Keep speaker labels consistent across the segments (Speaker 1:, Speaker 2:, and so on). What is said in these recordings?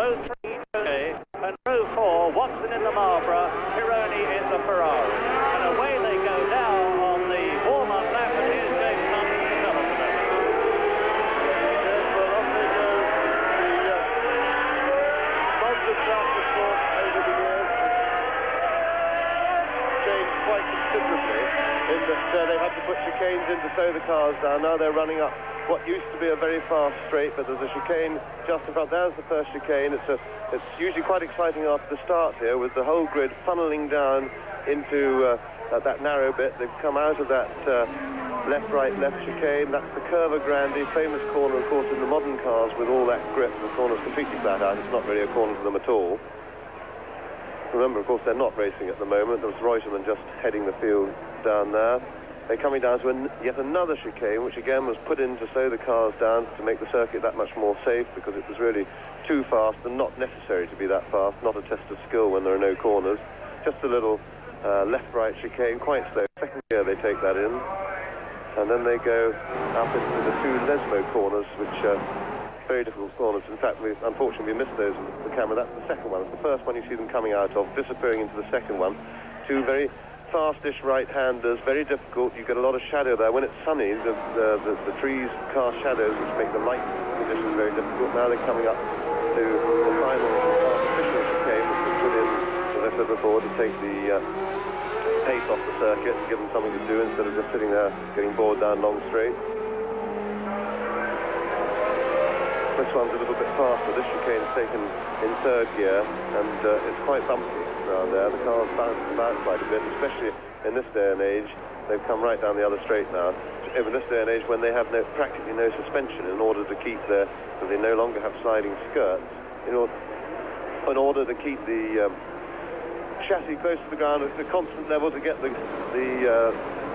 Speaker 1: row 3, okay, and row 4, Watson in the Marlborough, Pironi in the Ferrari. And away they go now on the warm-up lap, and here's James Hunt to tell us about it.
Speaker 2: Yes, well, off they go. The Mazda tractor sport over the years changed quite considerably in that they had to put chicanes in to slow the cars down. Now they're running up what used to be a very fast straight, but there's a chicane just in front. There's the first chicane. It's usually quite exciting after the start here, with the whole grid funneling down into that narrow bit. They've come out of that left-right, left chicane. That's the Curva Grande, famous corner, of course, in the modern cars with all that grip. The corner's completely flat out. It's not really a corner for them at all. Remember, of course, they're not racing at the moment. There was Reutemann just heading the field down there. They're coming down to yet another chicane, which again was put in to slow the cars down to make the circuit that much more safe, because it was really too fast and not necessary to be that fast, not a test of skill when there are no corners. Just a little left-right chicane, quite slow. Second gear they take that in, and then they go up into the two Lesmo corners, which are very difficult corners. In fact, unfortunately we missed those with the camera. That's the second one. It's the first one you see them coming out of, disappearing into the second one. Two very fastish right-handers, very difficult. You get a lot of shadow there. When it's sunny, the trees cast shadows, which make the light conditions very difficult. Now they're coming up to the final artificial chicane, which was put in, as I said before, to take the pace off the circuit, to give them something to do instead of just sitting there getting bored down long straight. This one's a little bit faster. This chicane's taken in third gear, and it's quite bumpy around there. The cars bounce about quite a bit, especially in this day and age. They've come right down the other straight now. In this day and age, when they have practically no suspension, in order to keep so they no longer have sliding skirts, in order to keep the chassis close to the ground at a constant level to get the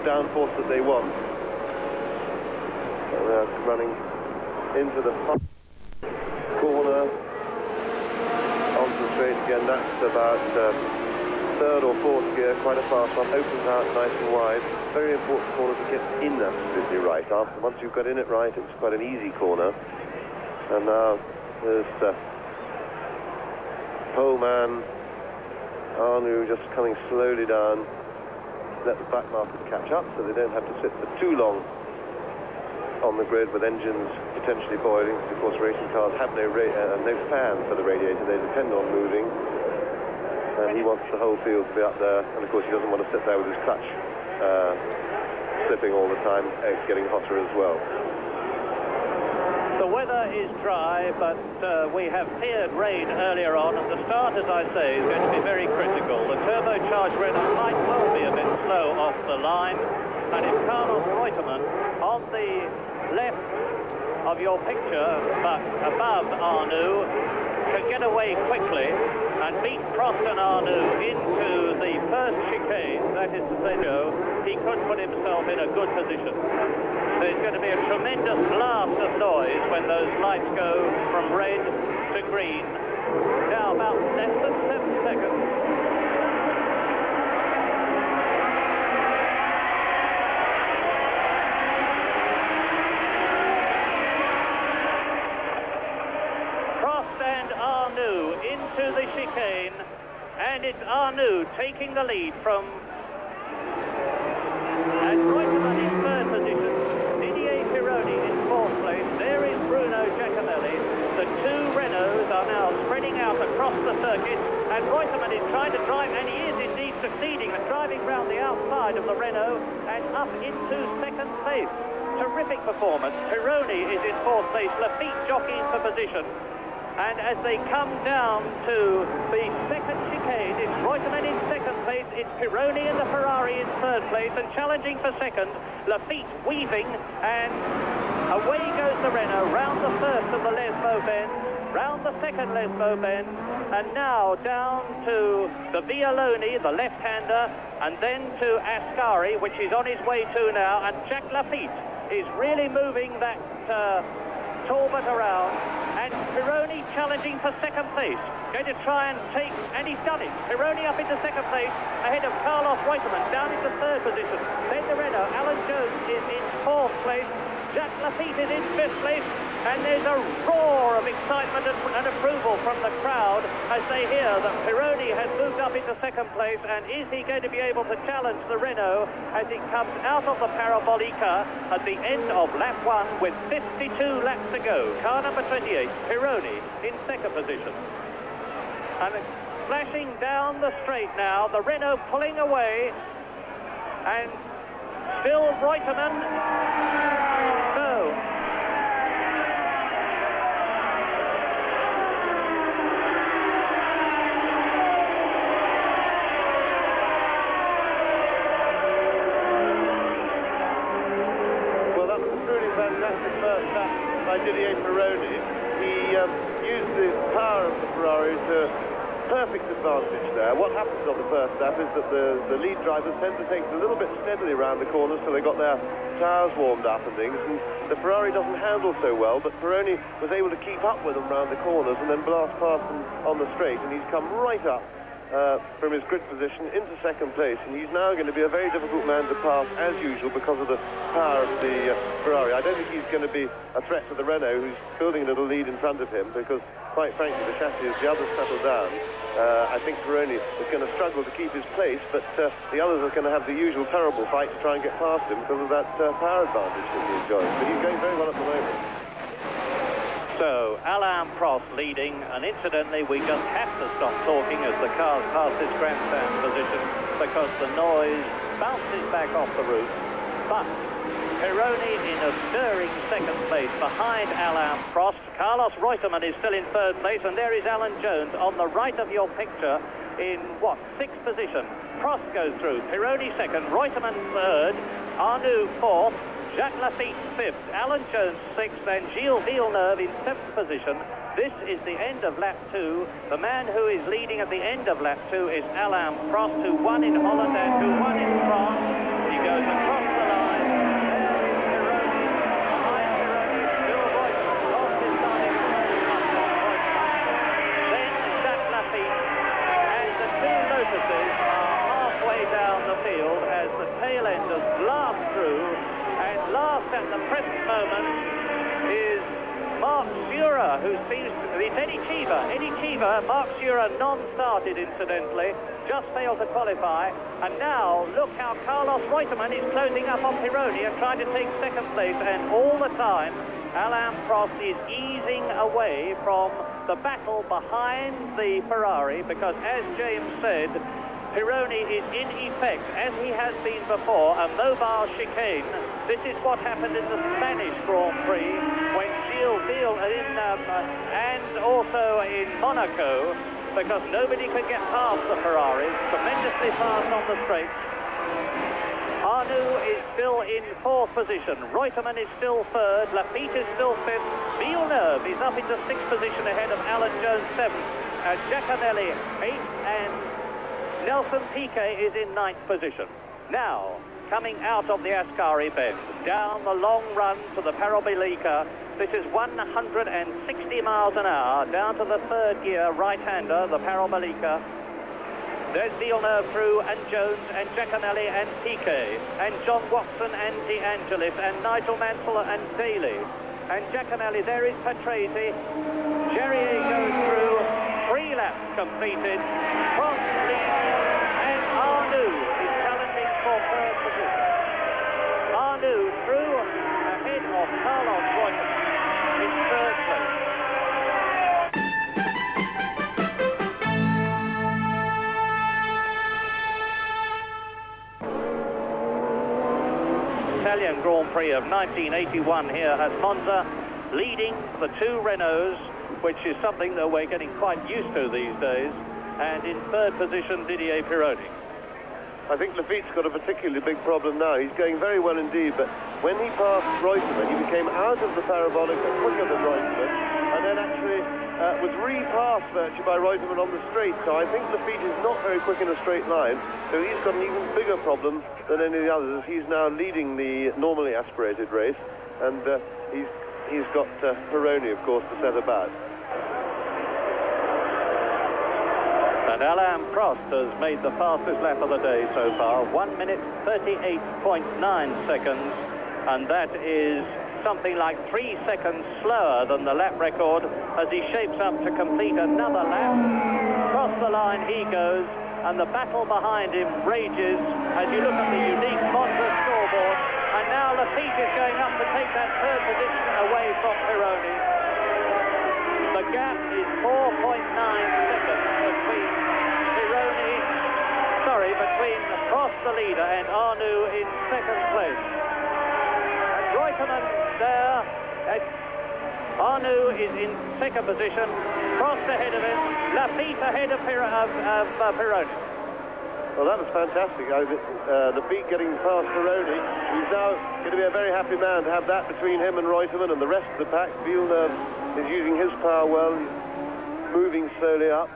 Speaker 2: downforce that they want. So they're running into the corner onto the straight again. That's about third or fourth gear, quite a fast one, opens out nice and wide. Very important corner to get in absolutely right. Once you've got in it right, it's quite an easy corner. And now there's pole man Arnoux just coming slowly down. Let the back markers catch up so they don't have to sit for too long on the grid with engines potentially boiling. Of course, racing cars have no fan for the radiator. They depend on moving. And he wants the whole field to be up there. And of course, he doesn't want to sit there with his clutch slipping all the time. It's getting hotter as well.
Speaker 1: The weather is dry, but we have feared rain earlier on, and the start, as I say, is going to be very critical. The turbocharged Renault might well be a bit slow off the line, and if Carlos Reutemann on the left of your picture, but above Arnoux, can get away quickly and beat Prost and Arnoux into the first chicane, that is to say, he could put himself in a good position. There's going to be a tremendous blast of noise when those lights go from red to green. Now about less than 7 seconds. Prost and Arnoux into the chicane, and it's Arnoux taking the lead from... And Reutemann in third position. Didier Pironi in fourth place. There is Bruno Giacomelli. The two Renaults are now spreading out across the circuit, and Reutemann is trying to drive, and he is indeed succeeding at driving round the outside of the Renault and up into second place. Terrific performance. Pironi is in fourth place. Lafitte jockeying for position. And as they come down to the second chicane, it's Reutemann in second place, it's Pironi in the Ferrari in third place, and challenging for second, Lafitte weaving, and away goes the Renault, round the first of the Lesmo bend, round the second Lesmo bend, and now down to the Vialoni, the left-hander, and then to Ascari, which is on his way to now, and Jacques Lafitte is really moving that Talbot around, and Pironi challenging for second place, going to try and take, and he's done it. Pironi up into second place, ahead of Carlos Reutemann, down into third position. Then the Renault, Alan Jones is in fourth place, Jacques Lafitte is in fifth place, And there's a roar of excitement and approval from the crowd as they hear that Pironi has moved up into second place, and is he going to be able to challenge the Renault as it comes out of the Parabolica at the end of lap 1 with 52 laps to go. Car number 28, Pironi, in second position. And flashing down the straight now, the Renault pulling away, and still Reutemann. No.
Speaker 2: Well, that was a truly fantastic first lap by Didier Pironi. He used the power of the Ferrari to perfect advantage there. What happens on the first lap is that the lead drivers tend to take it a little bit steadily around the corners so they got their tires warmed up and things, and the Ferrari doesn't handle so well, but Pironi was able to keep up with them around the corners and then blast past them on the straight, and he's come right up from his grid position into second place, and he's now going to be a very difficult man to pass as usual because of the power of the Ferrari. I don't think he's going to be a threat to the Renault, who's building a little lead in front of him, because quite frankly the chassis, as the others settle down, I think Pironi is going to struggle to keep his place, but the others are going to have the usual terrible fight to try and get past him because of that power advantage that he enjoys. But he's going very well at the moment.
Speaker 1: So, Alain Prost leading, and incidentally we just have to stop talking as the cars pass this grandstand position because the noise bounces back off the roof. But Pironi in a stirring second place behind Alain Prost. Carlos Reutemann is still in third place, and there is Alan Jones on the right of your picture in, what, sixth position. Prost goes through, Pironi second, Reutemann third, Arnoux fourth, Jacques Laffite fifth, Alan Jones sixth, and Gilles Villeneuve in seventh position. This is the end of lap 2. The man who is leading at the end of lap 2 is Alain Prost, who won in Holland and who won in France. He goes across the line. There is Pironi. Behind Pironi, still Reutemann. Prost is starting to then Jacques Laffite. And the two Lotuses are halfway down the field as the tail enders blast through. And last at the present moment is Marc Surer, who seems to be Eddie Cheever. Marc Surer non-started, incidentally, just failed to qualify. And now, look how Carlos Reutemann is closing up on Pironi and trying to take second place. And all the time, Alain Prost is easing away from the battle behind the Ferrari, because, as James said, Pironi is in effect, as he has been before, a mobile chicane. This is what happened in the Spanish Grand Prix when Gilles Villeneuve and also in Monaco, because nobody could get past the Ferraris, tremendously fast on the straight. Arnoux is still in fourth position. Reutemann is still third. Laffite is still fifth. Villeneuve is up into sixth position ahead of Alan Jones seventh. Giacomelli eighth, and Nelson Piquet is in ninth position. Now, coming out of the Ascari bend, down the long run to the Parabolica. This is 160 miles an hour, down to the third gear, right-hander, the Parabolica. There's Villeneuve through, and Jones, and Giacomelli, and Piquet, and John Watson, and De Angelis, and Nigel Mansell, and Daly. And Giacomelli, there is Patrese. Jerier goes through, 3 laps completed. Prost leads, and Arnoux is challenging for third position. Arnoux through, ahead of Carlos Reutemann in third place. Italian Grand Prix of 1981 here at Monza, leading the 2 Renaults, which is something that we're getting quite used to these days. And in third position, Didier Pironi.
Speaker 2: I think Laffite's got a particularly big problem now. He's going very well indeed, but when he passed Reutemann, he became out of the Parabolica quicker than Reutemann, and then actually was repassed virtually by Reutemann on the straight. So I think Laffite is not very quick in a straight line, so he's got an even bigger problem than any of the others. He's now leading the normally aspirated race, and he's got Pironi, of course, to set about.
Speaker 1: And Alain Prost has made the fastest lap of the day so far, 1 minute 38.9 seconds, and that is something like 3 seconds slower than the lap record as he shapes up to complete another lap. Across the line he goes, and the battle behind him rages as you look at the unique Monza scoreboard. And now Laffite is going up to take that third position away from Pironi. The gap is 4.9 seconds between Prost, the leader, and Arnoux in second place. And Reutemann there. Arnoux is in second position. Prost ahead of him. Laffite ahead of Pironi.
Speaker 2: Well, that was fantastic. Laffite getting past Pironi. He's now going to be a very happy man to have that between him and Reutemann and the rest of the pack. Villeneuve is using his power well, moving slowly up,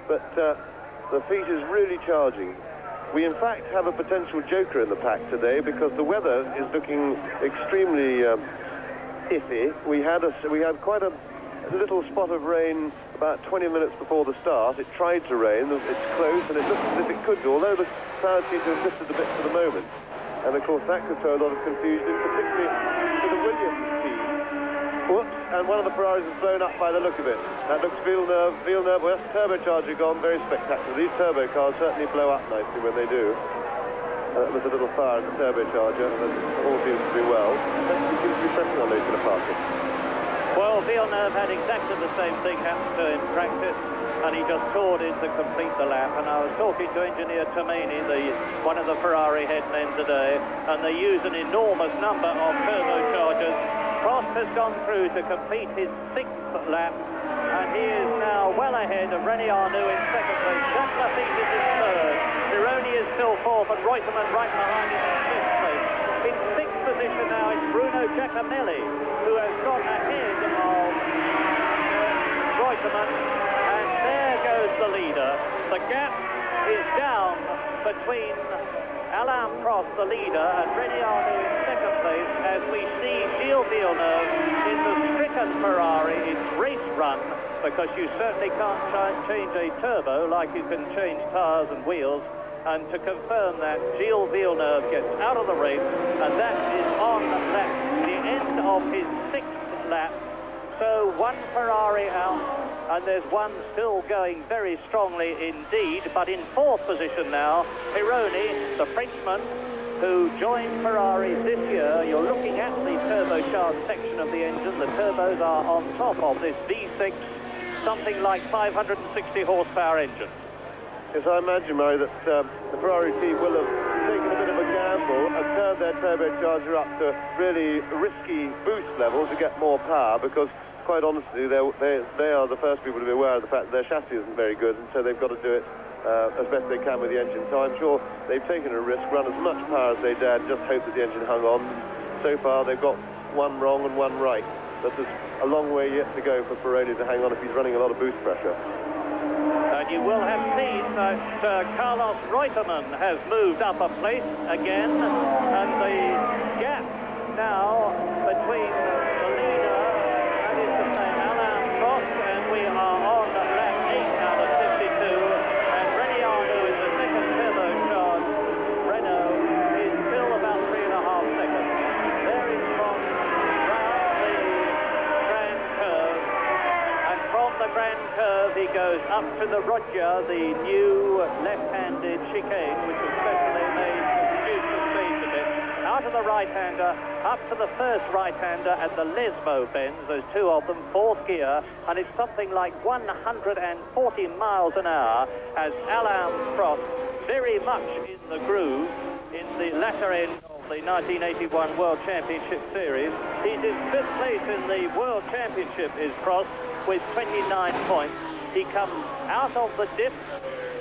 Speaker 2: but Laffite is really charging. We in fact have a potential joker in the pack today because the weather is looking extremely iffy. We had quite a little spot of rain about 20 minutes before the start. It tried to rain. It's close and it looks as if it could do, although the clouds seem to have lifted a bit for the moment. And of course that could throw a lot of confusion, particularly for the Williams team. Whoops, and one of the Ferraris is blown up by the look of it. That looks Villeneuve, well, that's turbocharger gone, very spectacular. These turbo cars certainly blow up nicely when they do. There's a little fire in the turbocharger, and all seems to be well. He seems to be pressing on those in a parking.
Speaker 1: Well, Villeneuve had exactly the same thing happen to him in practice, and he just toured in to complete the lap. And I was talking to engineer Tomini, one of the Ferrari headmen today, and they use an enormous number of turbochargers. Prost has gone through to complete his 6th lap, and he is now well ahead of René Arnoux in second place. Jacques Laffite is in third. Pironi is still fourth, and Reutemann right behind him in 5th place. In 6th position now is Bruno Giacomelli, who has gone ahead of Reutemann, and there goes the leader. The gap is down between Alain Prost, the leader, and René Arnoux in second place as we see Gilles Villeneuve in the stricken Ferrari. It's race run because you certainly can't change a turbo like you can change tyres and wheels. And to confirm that, Gilles Villeneuve gets out of the race, and that is on the end of his 6th lap. So one Ferrari out, and there's one still going very strongly indeed. But in 4th position now, Pironi, the Frenchman, who joined Ferrari this year. You're looking at the turbocharged section of the engine. The turbos are on top of this V6, something like 560 horsepower engine.
Speaker 2: Yes, I imagine, Murray, that the Ferrari team will have taken a bit of a gamble and turned their turbocharger up to really risky boost level to get more power, because quite honestly, they are the first people to be aware of the fact that their chassis isn't very good, and so they've got to do it as best they can with the engine. So I'm sure they've taken a risk, run as much power as they dared, just hope that the engine hung on. So far, they've got one wrong and one right. But there's a long way yet to go for Pironi to hang on if he's running a lot of boost pressure.
Speaker 1: And you will have seen that Carlos Reutemann has moved up a place again, and the gap now between the leader, that is to say Alain Prost, and we are on lap 8 out of 52, and René Arnoux is the second turbocharged Renault, is still about 3.5 seconds. There is from round the Grand Curve, and from the Grand Curve he goes up to the Roger, the new left-handed chicane, which was specially made to reduce the speed a bit. Out of the right-hander, up to the first right-hander at the Lesmo bends, those two of them, 4th gear, and it's something like 140 miles an hour as Alain Prost, very much in the groove, in the latter end of the 1981 World Championship Series. He's in 5th place in the World Championship, is Prost, with 29 points. He comes out of the dip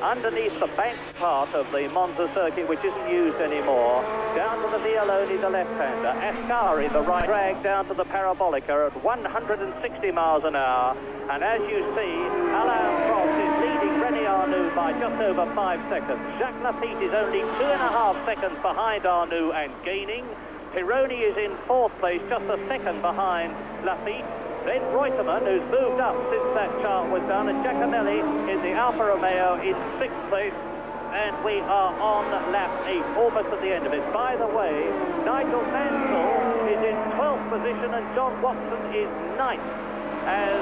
Speaker 1: underneath the bank part of the Monza circuit, which isn't used anymore, down to the Vialoni, the left-hander, Ascari, the right, drag down to the Parabolica at 160 miles an hour. And as you see, Alain Prost is leading René Arnoux by just over 5 seconds. Jacques Laffite is only 2.5 seconds behind Arnoux and gaining. Pironi is in 4th place, just a second behind Laffite. Then Reutemann, who's moved up since that chart was done, and Giacomelli in the Alfa Romeo in 6th place. And we are on lap 8, almost at the end of it. By the way, Nigel Mansell is is in 12th position, and John Watson is 9th as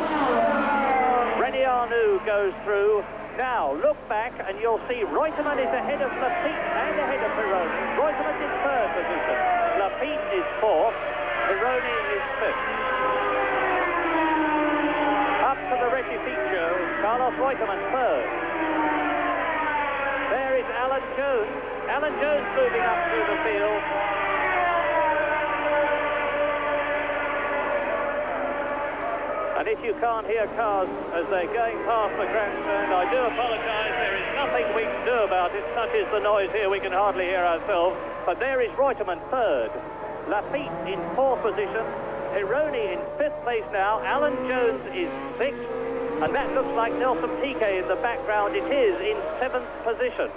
Speaker 1: René Arnoux goes through. Now, look back, and you'll see Reutemann is ahead of Lafitte and ahead of Pironi. Reutemann's in 3rd position. Lafitte is 4th. Pironi is 5th. Up to the Retificio, Carlos Reutemann 3rd. There is Alan Jones. Alan Jones moving up through the field. And if you can't hear cars as they're going past the grandstand, I do apologise. There is nothing we can do about it. Such is the noise here, we can hardly hear ourselves. But there is Reutemann 3rd. Lafitte in 4th position. Pironi in 5th place now. Alan Jones is 6th. And that looks like Nelson Piquet in the background. It is in 7th position.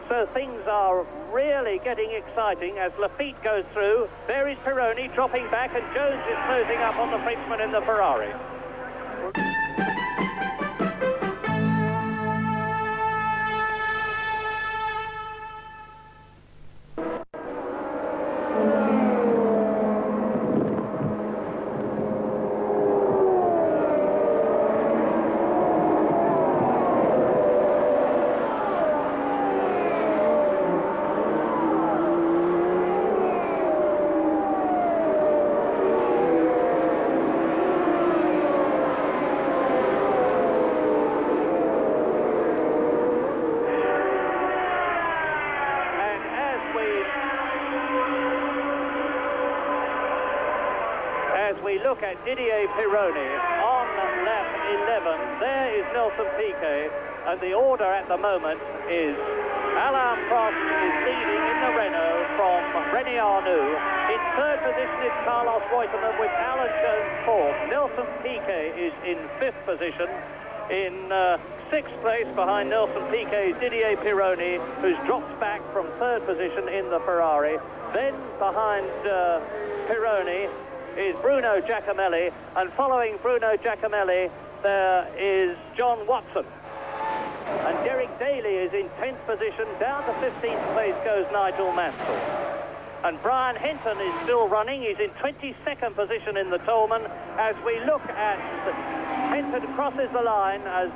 Speaker 1: So things are really getting exciting as Lafitte goes through. There is Pironi dropping back, and Jones is closing up on the Frenchman in the Ferrari. We look at Didier Pironi on lap 11. There is Nelson Piquet, and the order at the moment is Alain Prost is leading in the Renault from René Arnoux. In 3rd position is Carlos Reutemann with Alan Jones 4th. Nelson Piquet is in 5th position. In 6th place behind Nelson Piquet is Didier Pironi, who's dropped back from 3rd position in the Ferrari. Then behind Pironi is Bruno Giacomelli, and following Bruno Giacomelli there is John Watson. And Derek Daly is in 10th position. Down to 15th place goes Nigel Mansell. And Brian Hinton is still running. He's in 22nd position in the Tolman. As we look at Hinton crosses the line, as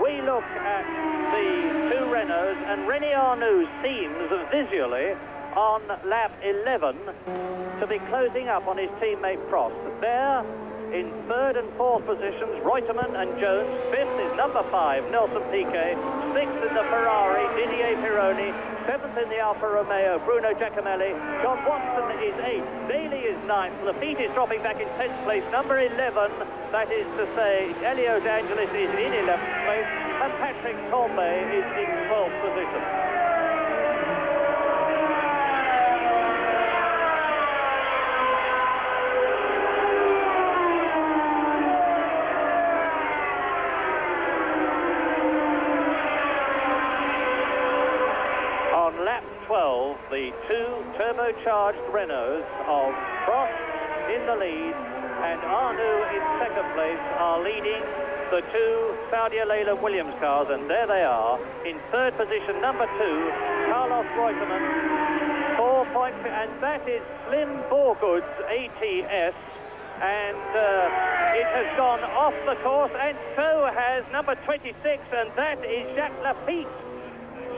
Speaker 1: we look at the 2 Renaults, and René Arnoux seems visually on lap 11 to be closing up on his teammate Prost. There, in 3rd and 4th positions, Reutemann and Jones. 5th is number 5, Nelson Piquet. 6th in the Ferrari, Didier Pironi. 7th in the Alfa Romeo, Bruno Giacomelli. John Watson is 8th. Daly is 9th. Lafitte is dropping back in 10th place. Number 11, that is to say, Elio De Angelis is in 11th place. And Patrick Tambay is in 12th position. Lap 12, the 2 turbocharged Renaults of Prost in the lead and Arnoux in 2nd place are leading the 2 Saudi Leyland Williams cars, and there they are. In 3rd position, number 2, Carlos Reutemann, 4 points, and that is Slim Borgood's ATS, and it has gone off the course, and so has number 26, and that is Jacques Lafitte.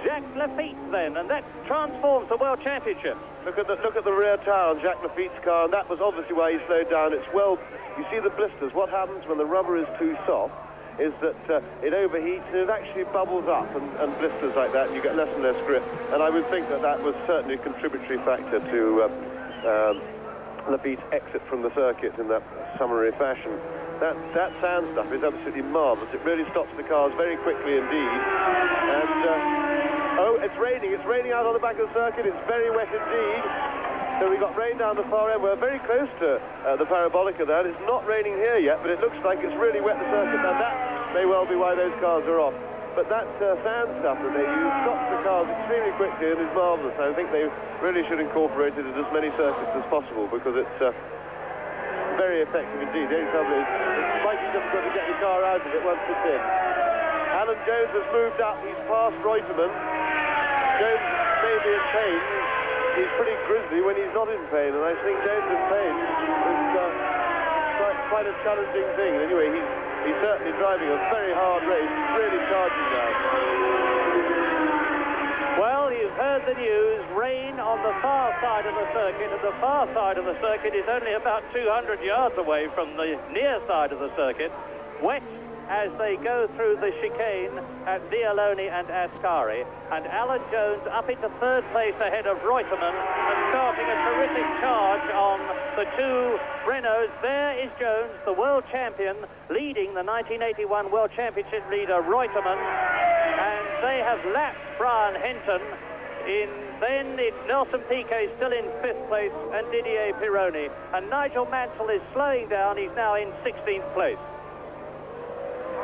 Speaker 1: Jacques Lafitte then, and that transforms the World Championship.
Speaker 2: Look at the rear tire on Jacques Lafitte's car, and that was obviously why he slowed down. It's well, you see the blisters. What happens when the rubber is too soft is that it overheats and it actually bubbles up and blisters like that, and you get less and less grip. And I would think that that was certainly a contributory factor to Lafitte's exit from the circuit in that summary fashion. That sand stuff is absolutely marvellous. It really stops the cars very quickly indeed. And oh, it's raining. It's raining out on the back of the circuit. It's very wet indeed. So we've got rain down the far end. We're very close to the Parabolica there. It's not raining here yet, but it looks like it's really wet the circuit. Now that may well be why those cars are off. But that sand stuff that they use stops the cars extremely quickly and is marvellous. I think they really should incorporate it in as many circuits as possible because it's very effective indeed. The only trouble is it's quite difficult to get your car out of it once it's in. Alan Jones has moved up. He's past Reutemann. Jones may be in pain. he's pretty grisly when he's not in pain, and I think Jones in pain is quite a challenging thing. Anyway, he's certainly driving a very hard race. He's really charging now.
Speaker 1: Well, you've heard the news. Rain on the far side of the circuit, and the far side of the circuit is only about 200 yards away from the near side of the circuit. Wet as they go through the chicane at Vialoni and Ascari, and Alan Jones up into third place ahead of Reutemann and starting a terrific charge on the two Renaults. There is Jones, the world champion, leading the 1981 World Championship leader Reutemann, and they have lapped Brian Henton. Then it's Nelson Piquet still in 5th place and Didier Pironi, and Nigel Mansell is slowing down. He's now in 16th place.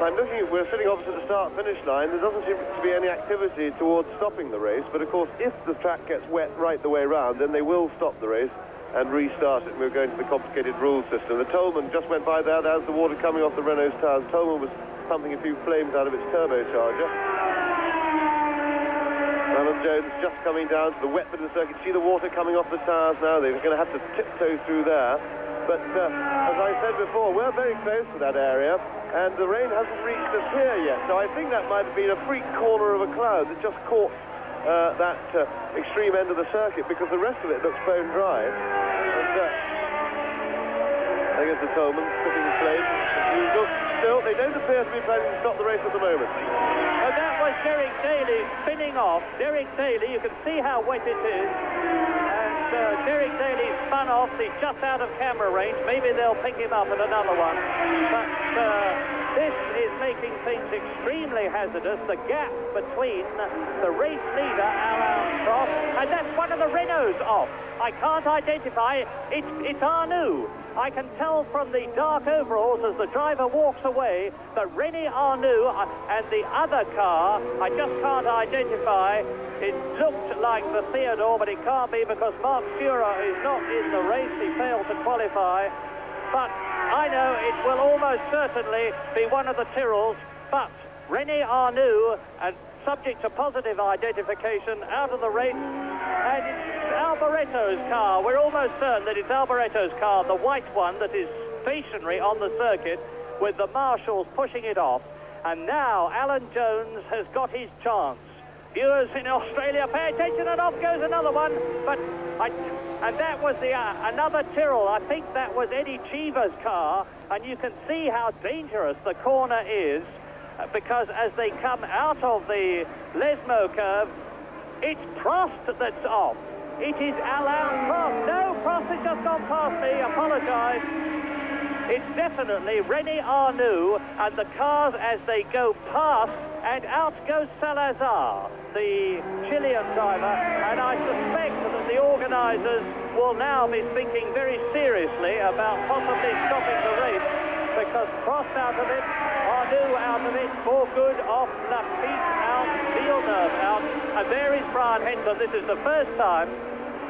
Speaker 2: I'm looking, we're sitting opposite the start-finish line. There doesn't seem to be any activity towards stopping the race, but of course, if the track gets wet right the way round, then they will stop the race and restart it. We're going to the complicated rules system. The Tolman just went by there. There's the water coming off the Renault's tires. Tolman was pumping a few flames out of its turbocharger. Alan Jones just coming down to the wet bit of the circuit. See the water coming off the tires now. They're going to have to tiptoe through there. But as I said before, we're very close to that area, and the rain hasn't reached us here yet. So I think that might have been a freak corner of a cloud that just caught that extreme end of the circuit, because the rest of it looks bone dry. And I guess the Tolman putting the flames as usual. Still, they don't appear to be planning to stop the race at the moment.
Speaker 1: And that was Derek Daly spinning off. Derek Daly, you can see how wet it is. And Derek Daly spun off. He's just out of camera range. Maybe they'll pick him up at another one. But this is making things extremely hazardous. The gap between the race leader, Alain Prost, and that's one of the Renaults off. I can't identify. It's Arnoux. I can tell from the dark overalls as the driver walks away that René Arnoux and the other car, I just can't identify. It looked like the Theodore, but it can't be, because Mark Schurer is not in the race. He failed to qualify. But I know it will almost certainly be one of the Tyrrells. But René Arnoux, and subject to positive identification, out of the race. And it's Alboretto's car. We're almost certain that it's Alboretto's car, the white one that is stationary on the circuit, with the marshals pushing it off. And now Alan Jones has got his chance. Viewers in Australia, pay attention, and off goes another one. And that was another Tyrrell. I think that was Eddie Cheever's car, and you can see how dangerous the corner is, because as they come out of the Lesmo curve, it's Prost that's off. It is Alain Prost. No, Prost has just gone past me. Apologise. It's definitely René Arnoux, and the cars as they go past, and out goes Salazar, the Chilean driver, and I suspect that the organisers will now be thinking very seriously about possibly stopping the race, because Prost out of it, Arnoux out of it, for good off, Lafitte out, Villeneuve out, and there is Brian Henton. This is the first time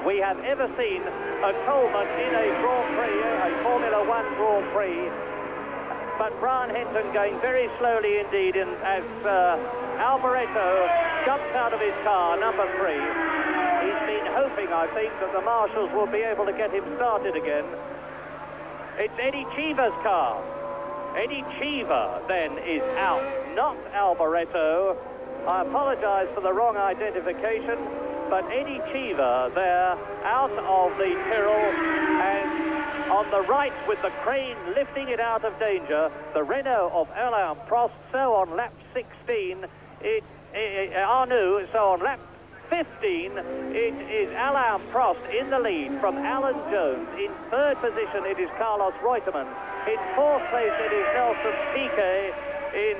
Speaker 1: we have ever seen a Coleman in a Grand Prix, a Formula One Grand Prix. But Brian Henton going very slowly indeed as Alboretto jumps out of his car, number 3. He's been hoping, I think, that the marshals will be able to get him started again. It's Eddie Cheever's car. Eddie Cheever then is out, not Alboretto. I apologise for the wrong identification, but Eddie Cheever there, out of the Tyrrell, and on the right with the crane lifting it out of danger, the Renault of Alain Prost. So on lap 16, Arnoux. So on lap 15, it is Alain Prost in the lead from Alan Jones. In third position, it is Carlos Reutemann. In fourth place, it is Nelson Piquet. In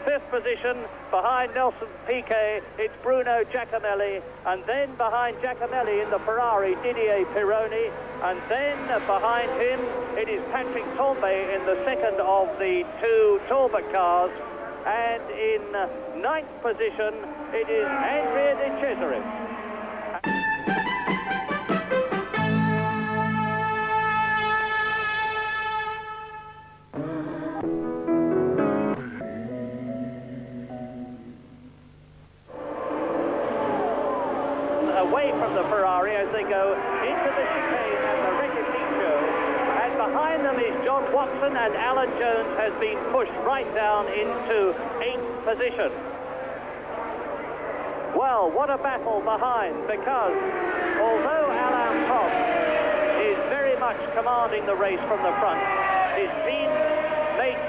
Speaker 1: fifth position, behind Nelson Piquet, it's Bruno Giacomelli, and then behind Giacomelli in the Ferrari, Didier Pironi, and then behind him, it is Patrick Tambay in the second of the two Talbot cars, and in ninth position, it is Andrea De Cesaris. away from the Ferrari as they go into the chicane at the Reckitt Show. And behind them is John Watson, and Alan Jones has been pushed right down into 8th position. Well, what a battle behind, because although Alain Prost is very much commanding the race from the front, his teammate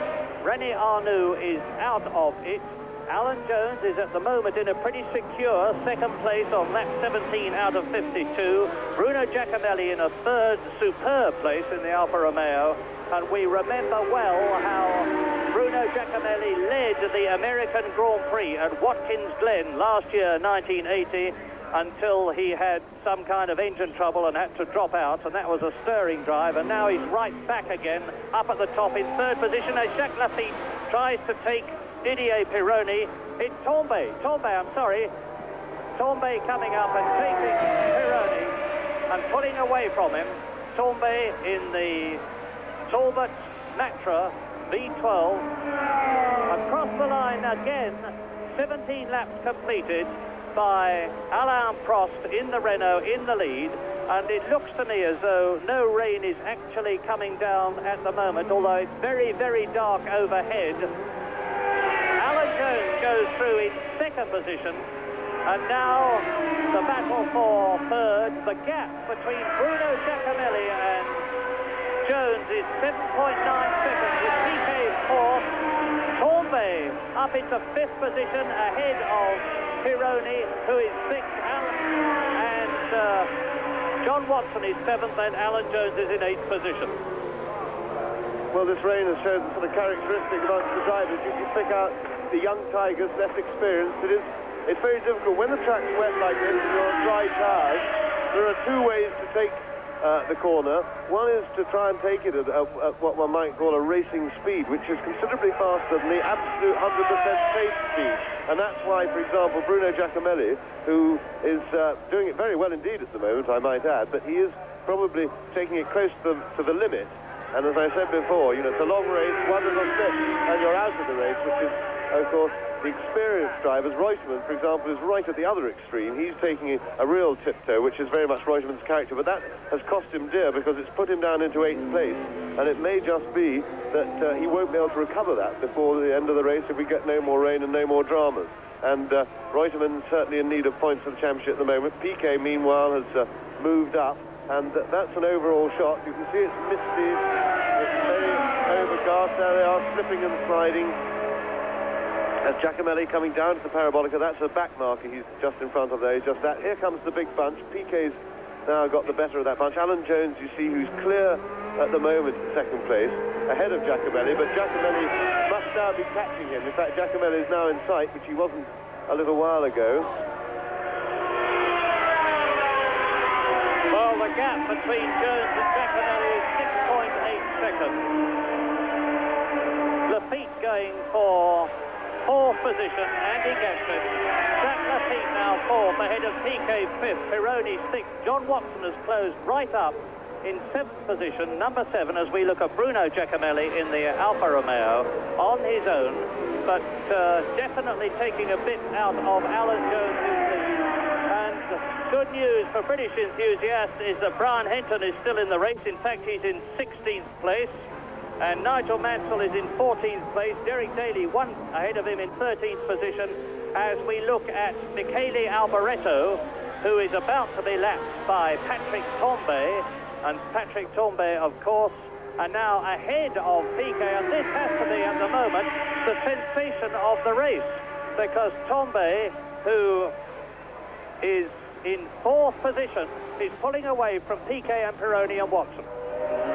Speaker 1: René Arnoux is out of it. Alan Jones is at the moment in a pretty secure 2nd place on lap 17 out of 52. Bruno Giacomelli in a 3rd superb place in the Alfa Romeo. And we remember well how Bruno Giacomelli led the American Grand Prix at Watkins Glen last year, 1980, until he had some kind of engine trouble and had to drop out, and that was a stirring drive. And now he's right back again, up at the top in 3rd position as Jacques Laffite tries to take Didier Pironi. It's Tambay coming up and taking Pironi and pulling away from him. Tambay in the Talbot Matra V12. Across the line again, 17 laps completed by Alain Prost in the Renault in the lead, and it looks to me as though no rain is actually coming down at the moment, although it's very, very dark overhead. Alan Jones goes through in 2nd position, and now the battle for 3rd. The gap between Bruno Giacomelli and Jones is 7.9 seconds, with PK 4th. Tambay up into 5th position ahead of Pironi, who is 6th, and John Watson is 7th, and Alan Jones is in 8th position.
Speaker 2: Well, this rain has shown the sort of characteristic amongst the drivers. You can pick out the young tigers, less experienced. It's very difficult. When the track's wet like this and you're on dry tires, there are 2 ways to take the corner. One is to try and take it at what one might call a racing speed, which is considerably faster than the absolute 100% safe speed. And that's why, for example, Bruno Giacomelli, who is doing it very well indeed at the moment, I might add, but he is probably taking it close to the limit. And as I said before, you know, it's a long race, one little slip, and you're out of the race, which is, of course, the experienced drivers. Reutemann, for example, is right at the other extreme. He's taking a real tiptoe, which is very much Reutemann's character, but that has cost him dear because it's put him down into 8th place, and it may just be that he won't be able to recover that before the end of the race if we get no more rain and no more dramas. And Reutemann certainly in need of points for the championship at the moment. Piquet, meanwhile, has moved up, and that's an overall shot. You can see it's misty, it's very overcast. There they are, slipping and sliding. As Giacomelli coming down to the Parabolica, that's a back marker he's just in front of there. He's just that. Here comes the big bunch. Piquet's now got the better of that bunch. Alan Jones, you see, who's clear at the moment in 2nd place, ahead of Giacomelli, but Giacomelli must now be catching him. In fact, Giacomelli is now in sight, which he wasn't a little while ago.
Speaker 1: Well, the gap between Jones and Giacomelli is 6.8 seconds. Laffite going for 4th position, and he gets it. Jacques Laffite now 4th, ahead of PK 5th, Pironi 6th. John Watson has closed right up in 7th position, number 7, as we look at Bruno Giacomelli in the Alfa Romeo on his own, but definitely taking a bit out of Alan Jones' lead. And good news for British enthusiasts is that Brian Hinton is still in the race. In fact, he's in 16th place. And Nigel Mansell is in 14th place. Derek Daly 1 ahead of him in 13th position as we look at Michele Alboreto, who is about to be lapped by Patrick Tambay. And Patrick Tambay, of course, are now ahead of Piquet. And this has to be, at the moment, the sensation of the race, because Tambay, who is in 4th position, is pulling away from Piquet and Pironi and Watson.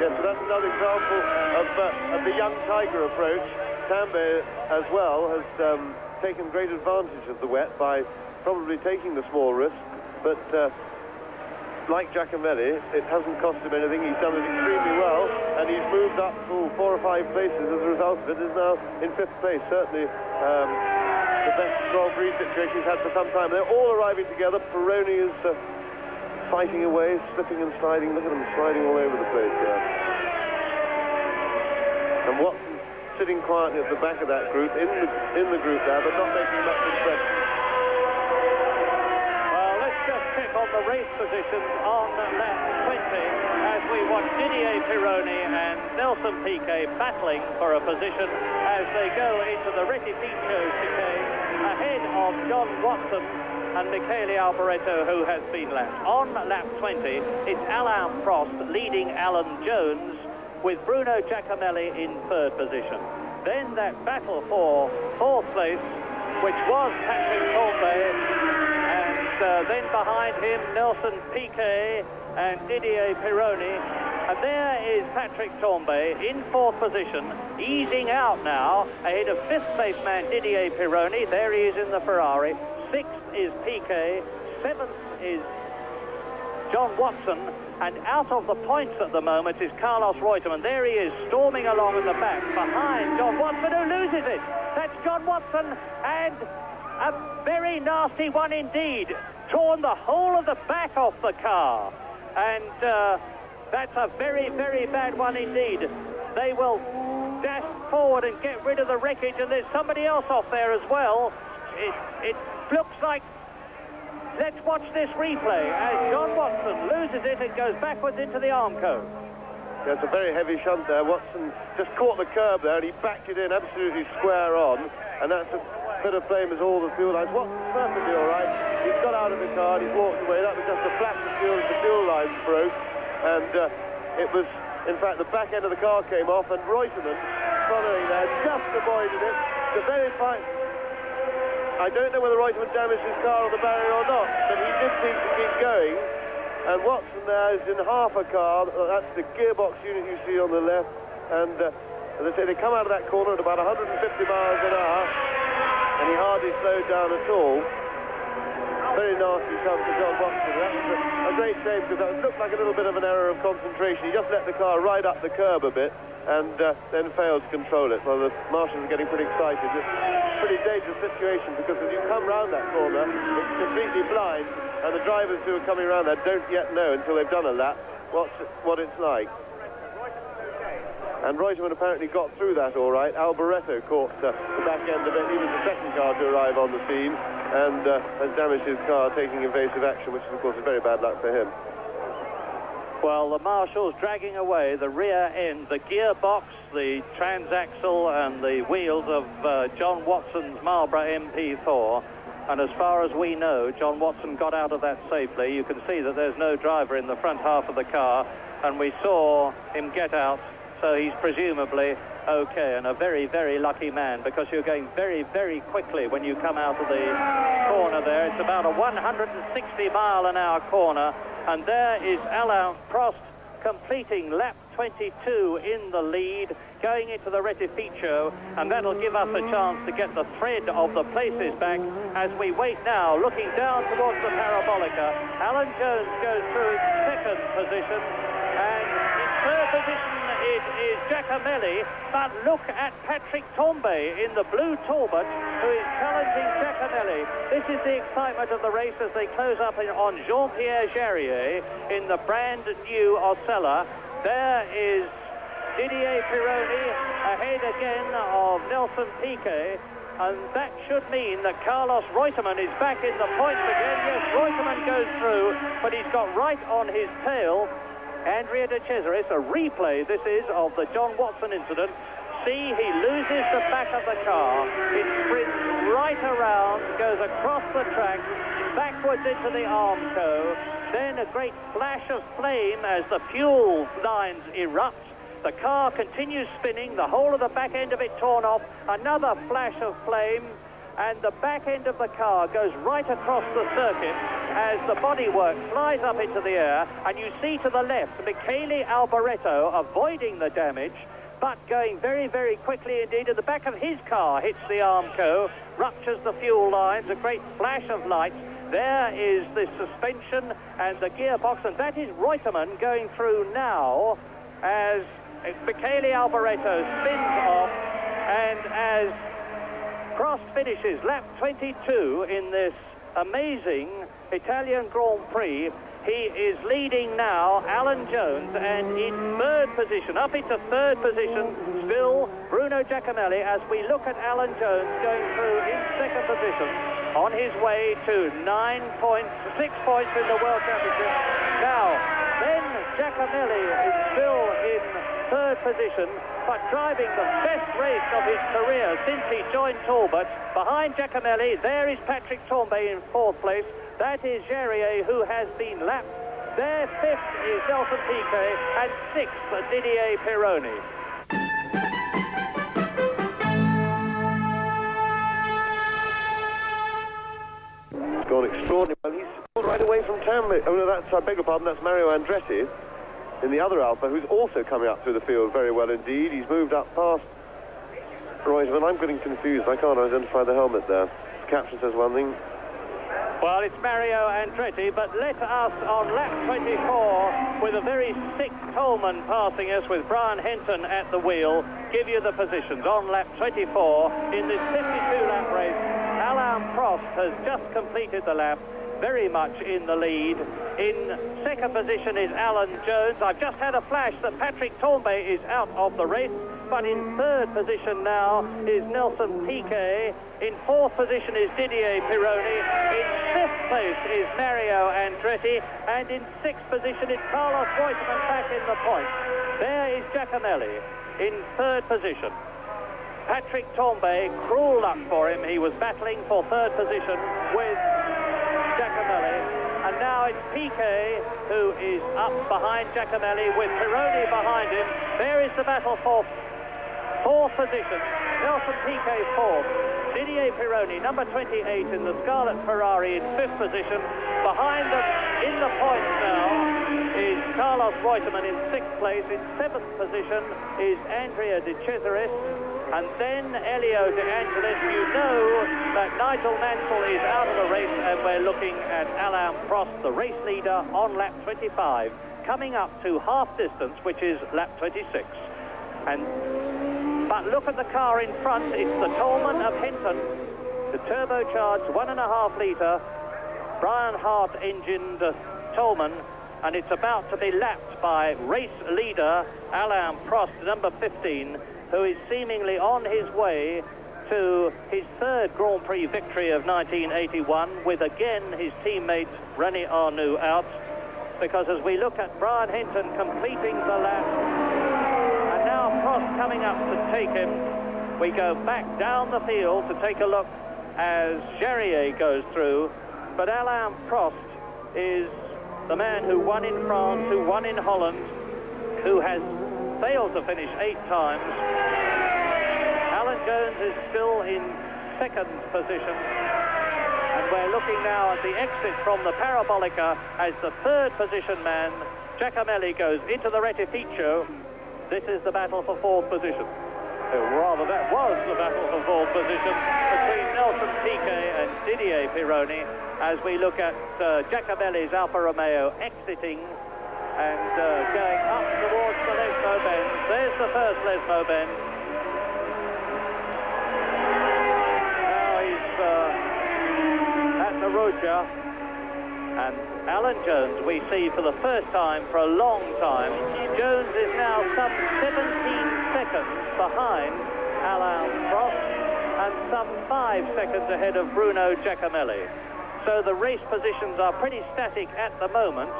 Speaker 2: Yes, so that's another example of the young tiger approach. Tambay, as well, has taken great advantage of the wet by probably taking the small risk, but like Giacomelli, it hasn't cost him anything. He's done it extremely well, and he's moved up 4 or 5 places as a result of it. Is now in 5th place, certainly the best Grand Prix situation he's had for some time. They're all arriving together. Pironi is fighting away, slipping and sliding. Look at him sliding all over the place there. And Watson sitting quietly at the back of that group, in the group there, but not making much impression.
Speaker 1: Well, let's just check on the race positions on lap 20 as we watch Didier Pironi and Nelson Piquet battling for a position as they go into the Retificio chicane ahead of John Watson and Michele Alboreto, who has been lapped. On lap 20, it's Alain Prost leading Alan Jones with Bruno Giacomelli in third position. Then that battle for fourth place, which was Patrick Tambay, and then behind him Nelson Piquet and Didier Pironi. And there is Patrick Tambay in fourth position, easing out now ahead of fifth place man Didier Pironi. There he is in the Ferrari. Sixth is Piquet, seventh is John Watson, and out of the points at the moment is Carlos Reutemann. There he is, storming along at the back behind John Watson, who loses it. That's John Watson, and a very nasty one indeed. Torn the whole of the back off the car, and that's a very, very bad one indeed. They will dash forward and get rid of the wreckage, and there's somebody else off there as well. It looks like... Let's watch this replay as John Watson loses it and goes backwards into the Armco.
Speaker 2: Yeah, it's a very heavy shunt there. Watson just caught the curb there and he backed it in absolutely square on, and that's a bit of flame as all the fuel lines. Watson's perfectly all right. He's got out of the car and he's walked away. That was just a flash of fuel as the fuel lines broke, and it was, in fact, the back end of the car came off, and Reutemann, following there, just avoided it. The very fine... I don't know whether Reutemann damaged his car on the barrier or not, but he did seem to keep going. And Watson there is in half a car. That's the gearbox unit you see on the left. And as I say, they come out of that corner at about 150 miles an hour, and he hardly slowed down at all. Very nasty shot to John Watson. That was a great shame, because that looked like a little bit of an error of concentration. He just let the car ride up the curb a bit and then failed to control it. Well, the marshals are getting pretty excited. It's a pretty dangerous situation, because as you come round that corner, it's completely blind, and the drivers who are coming around there don't yet know, until they've done a lap, what it's like. And Reutemann apparently got through that all right. Alboreto caught the back end of it. He was the second car to arrive on the scene, and has damaged his car, taking evasive action, which is, of course, a very bad luck for him.
Speaker 1: Well, the marshals dragging away the rear end, the gearbox, the transaxle and the wheels of John Watson's Marlboro MP4. And as far as we know, John Watson got out of that safely. You can see that there's no driver in the front half of the car, and we saw him get out, so he's presumably okay, and a very, very lucky man, because you're going very, very quickly when you come out of the corner there. It's about a 160-mile-an-hour corner, and there is Alain Prost completing lap 22 in the lead, going into the Retificio, and that'll give us a chance to get the thread of the places back as we wait now, looking down towards the Parabolica. Alan Jones goes through second position, and in third position it is Giacomelli, but look at Patrick Tambay in the blue Talbot, who is challenging Giacomelli. This is the excitement of the race as they close up on Jean-Pierre Jarier in the brand new Osella. There is Didier Pironi ahead again of Nelson Piquet, and that should mean that Carlos Reutemann is back in the points again. Yes, Reutemann goes through, but he's got right on his tail Andrea De Cesaris. A replay this is of the John Watson incident. See, he loses the back of the car. It sprints right around, goes across the track, backwards into the Armco. Then a great flash of flame as the fuel lines erupt. The car continues spinning, the whole of the back end of it torn off. Another flash of flame, and the back end of the car goes right across the circuit as the bodywork flies up into the air. And you see to the left, Michele Alboreto avoiding the damage, but going very, very quickly indeed. And the back of his car hits the Armco, ruptures the fuel lines, a great flash of light. There is the suspension and the gearbox, and that is Reutemann going through now as Michele Alboreto spins off, and as Prost finishes lap 22 in this amazing Italian Grand Prix, He is leading now, Alan Jones, and in third position, up into third position, still Bruno Giacomelli, as we look at Alan Jones going through in second position, on his way to 9 points, 6 points in the World Championship. Now, then Giacomelli is still in third position, but driving the best race of his career since he joined Talbot. Behind Giacomelli, there is Patrick Tambay in fourth place. That is Jarier, who has been lapped. There, fifth is Nelson Piquet, and sixth, Didier Pironi.
Speaker 2: It's gone extraordinary well. He's pulled right away from Tambay. Oh, no, that's, I beg your pardon, that's Mario Andretti in the other Alfa, who's also coming up through the field very well indeed. He's moved up past Reutemann. I'm getting confused. I can't identify the helmet there. The caption says one thing.
Speaker 1: Well, it's Mario Andretti, but let us, on lap 24, with a very sick Tolman passing us with Brian Henton at the wheel, give you the positions. On lap 24, in this 52-lap race, Alain Prost has just completed the lap, very much in the lead. In second position is Alan Jones. I've just had a flash that Patrick Tambay is out of the race, but in third position now is Nelson Piquet. In fourth position is Didier Pironi. In fifth place is Mario Andretti. And in sixth position is Carlos Reutemann back in the points. There is Giacomelli in third position. Patrick Tambay, cruel luck for him. He was battling for third position with Giacomelli. And now it's Piquet who is up behind Giacomelli with Pironi behind him. There is the battle for fourth position. Nelson Piquet fourth. Didier Pironi, number 28 in the Scarlet Ferrari, in fifth position. Behind them in the points now is Carlos Reutemann in sixth place. In seventh position is Andrea De Cesaris. And then Elio De Angelis. You know that Nigel Mansell is out of the race, and we're looking at Alain Prost, the race leader, on lap 25, coming up to half distance, which is lap 26. But look at the car in front. It's the Tolman of Hinton, the turbocharged 1.5 litre Brian Hart engined Tolman, and it's about to be lapped by race leader Alain Prost, number 15, who is seemingly on his way to his third Grand Prix victory of 1981, with again his teammate René Arnoux out, because as we look at Brian Hinton completing the lap, and now Prost coming up to take him, we go back down the field to take a look as Jarier goes through, but Alain Prost is the man who won in France, who won in Holland, who has failed to finish 8 times. Alan Jones is still in second position, and we're looking now at the exit from the Parabolica as the third position man, Giacomelli, goes into the Rettificio. This is the battle for fourth position. Rather, that was the battle for fourth position between Nelson Piquet and Didier Pironi, as we look at Giacomelli's Alfa Romeo exiting and going up towards the Lesmo bend. There's the first Lesmo bend. Now he's at the Ruggia, and Alan Jones we see for the first time for a long time. Jones is now some 17 seconds behind Alain Prost and some 5 seconds ahead of Bruno Giacomelli. So the race positions are pretty static at the moment,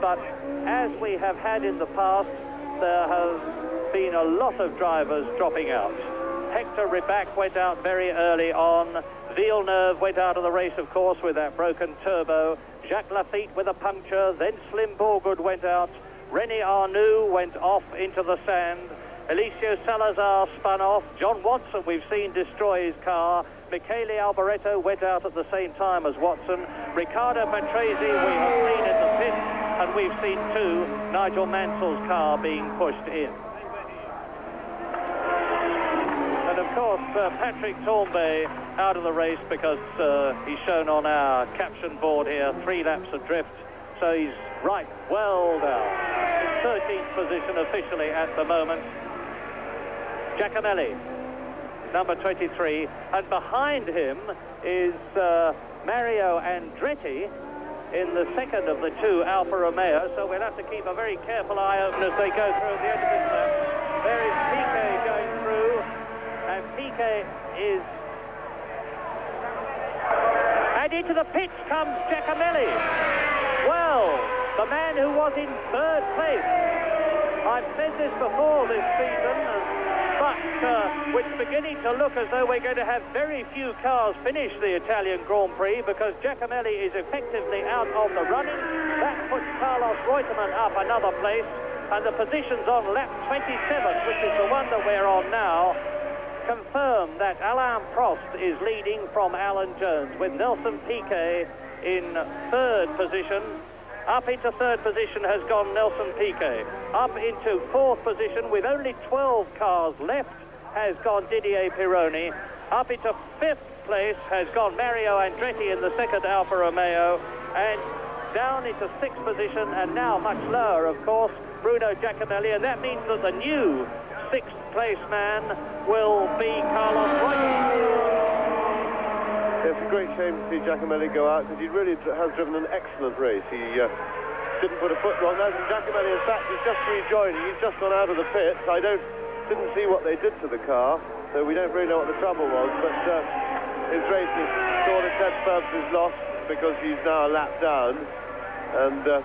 Speaker 1: but as we have had in the past, there has been a lot of drivers dropping out. Hector Ribac went out very early on. Villeneuve went out of the race, of course, with that broken turbo. Jacques Lafitte with a puncture. Then Slim Borgood went out. René Arnoux went off into the sand. Eliseo Salazar spun off. John Watson, we've seen destroy his car. Michele Alboreto went out at the same time as Watson. Riccardo Patrese we have seen in the pit, and we've seen too Nigel Mansell's car being pushed in. And of course Patrick Tambay out of the race because he's shown on our caption board here 3 laps adrift, so he's right well down in 13th position officially at the moment. Giacomelli, number 23, and behind him is Mario Andretti in the second of the two Alfa Romeo, so we'll have to keep a very careful eye open as they go through at the end of this lap. There is Piquet going through, and Piquet is... And into the pits comes Giacomelli. Well, the man who was in third place. I've said this before this season, but it's beginning to look as though we're going to have very few cars finish the Italian Grand Prix because Giacomelli is effectively out of the running. That puts Carlos Reutemann up another place, and the positions on lap 27, which is the one that we're on now, confirm that Alain Prost is leading from Alan Jones, with Nelson Piquet in third position. Up into third position has gone Nelson Piquet. Up into fourth position with only 12 cars left has gone Didier Pironi. Up into fifth place has gone Mario Andretti in the second Alfa Romeo. And down into sixth position, and now much lower, of course, Bruno Giacomelli. And that means that the new sixth place man will be Carlos Reutemann.
Speaker 2: It's a great shame to see Giacomelli go out because he really has driven an excellent race. He didn't put a foot wrong. Now, Giacomelli, in fact, is just rejoining. He's just gone out of the pits. I didn't see what they did to the car, so we don't really know what the trouble was. But his race is, for all intents and purposes, lost because he's now a lap down. And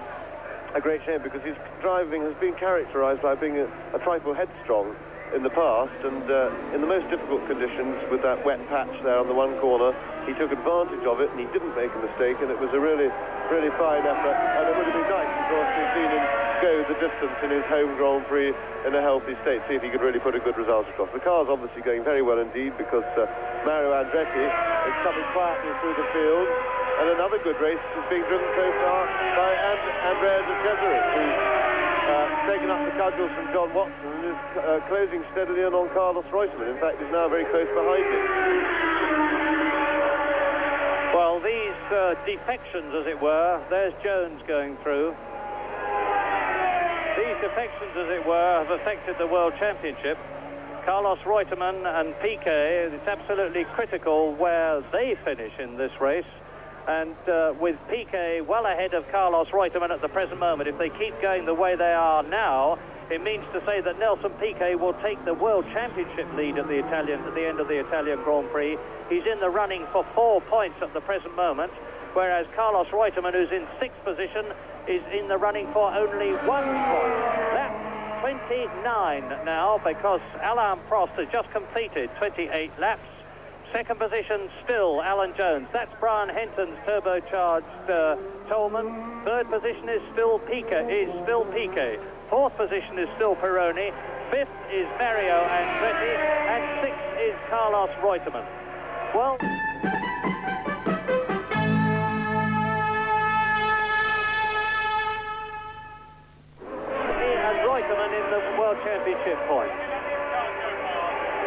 Speaker 2: a great shame because his driving has been characterised by being a trifle headstrong in the past, and in the most difficult conditions with that wet patch there on the one corner, he took advantage of it and he didn't make a mistake, and it was a really, really fine effort. And it would have been nice, of course, to have seen him go the distance in his home Grand Prix in a healthy state, see if he could really put a good result across. The car's obviously going very well indeed because Mario Andretti is coming quietly through the field, and another good race is being driven so far by Andrea De Cesaris, who's taken up the cudgels from John Watson and is closing steadily in on Carlos Reutemann. In fact, he's now very close behind him.
Speaker 1: Well, these defections, as it were, there's Jones going through. These defections, as it were, have affected the World Championship. Carlos Reutemann and Piquet, it's absolutely critical where they finish in this race. And with Piquet well ahead of Carlos Reutemann at the present moment, if they keep going the way they are now, it means to say that Nelson Piquet will take the World Championship lead at the end of the Italian Grand Prix. He's in the running for 4 points at the present moment, whereas Carlos Reutemann, who's in sixth position, is in the running for only 1 point. Lap 29 now, because Alain Prost has just completed 28 laps. Second position still Alan Jones. That's Brian Henton's turbocharged Tolman. Third position is still Piquet. Fourth position is still Pironi. Fifth is Mario Andretti, and sixth is Carlos Reutemann. Well, and Reutemann in the World Championship points.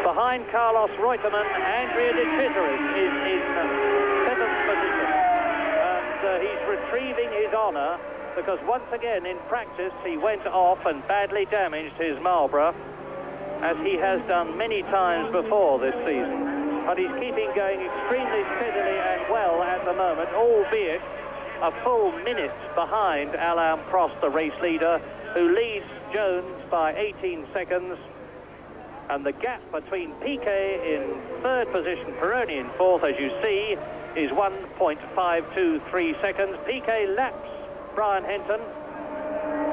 Speaker 1: Behind Carlos Reutemann, Andrea De Cesaris is in seventh position. And he's retrieving his honour because once again in practice he went off and badly damaged his Marlboro, as he has done many times before this season. But he's keeping going extremely steadily and well at the moment, albeit a full minute behind Alain Prost, the race leader, who leads Jones by 18 seconds. And the gap between Piquet in third position, Pironi in fourth, as you see, is 1.523 seconds. Piquet laps Brian Henton,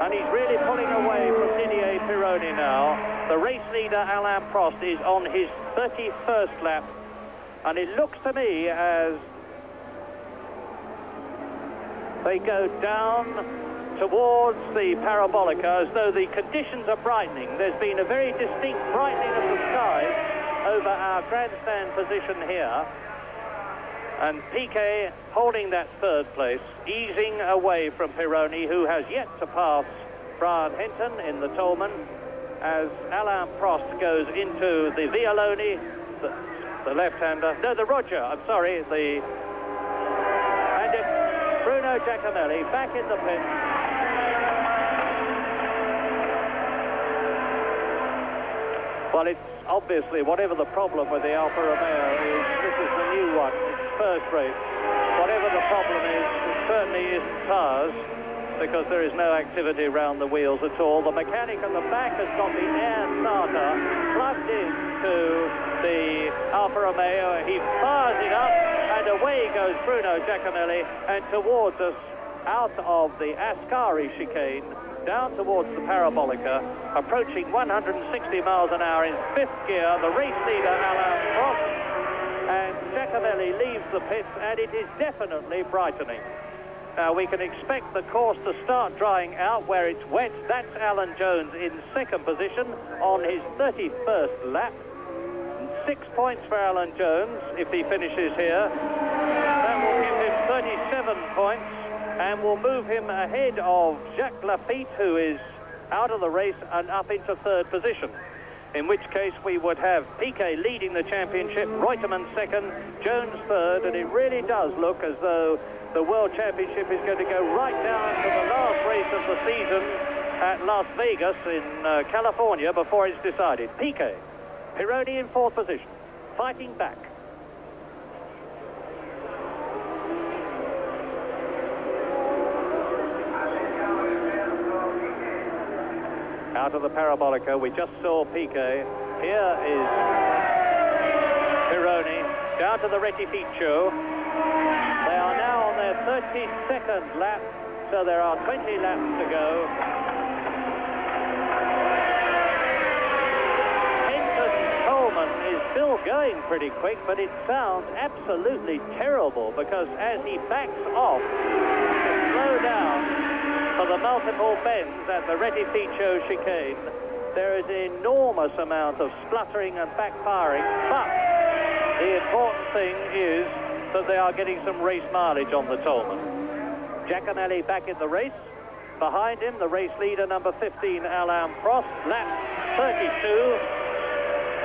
Speaker 1: and he's really pulling away from Didier Pironi now. The race leader, Alain Prost, is on his 31st lap, and it looks to me as they go down towards the Parabolica as though the conditions are brightening. There's been a very distinct brightening of the skies over our grandstand position here, and Piquet holding that third place, easing away from Pironi, who has yet to pass Brian Henton in the Tolman, as Alain Prost goes into the Vialoni, the left-hander, no, the Roger, I'm sorry, and it's Bruno Giacomelli back in the pit. Well, it's obviously, whatever the problem with the Alfa Romeo is, this is the new one. It's first race. Whatever the problem is, it certainly isn't tires, because there is no activity around the wheels at all. The mechanic at the back has got the air starter plugged into the Alfa Romeo. He fires it up, and away goes Bruno Giacomelli, and towards us, out of the Ascari chicane, down towards the Parabolica, approaching 160 miles an hour in fifth gear, the race leader, Alain Prost, and Giacomelli leaves the pits, and it is definitely brightening. Now, we can expect the course to start drying out where it's wet. That's Alan Jones in second position on his 31st lap. 6 points for Alan Jones if he finishes here. That will give him 37 points and will move him ahead of Jacques Laffite, who is out of the race and up into third position. In which case we would have Piquet leading the championship, Reutemann second, Jones third, and it really does look as though the World Championship is going to go right down to the last race of the season at Las Vegas in California before it's decided. Piquet, Pironi in fourth position, fighting back. Out of the Parabolica, we just saw Piquet. Here is Pironi, down to the Rettificio. They are now on their 32nd lap, so there are 20 laps to go. Henton Coleman is still going pretty quick, but it sounds absolutely terrible, because as he backs off to slow down for the multiple bends at the Rettificio chicane, there is an enormous amount of spluttering and backfiring, but the important thing is that they are getting some race mileage on the Tolman. Giacomelli back in the race. Behind him, the race leader, number 15, Alain Prost, lap 32.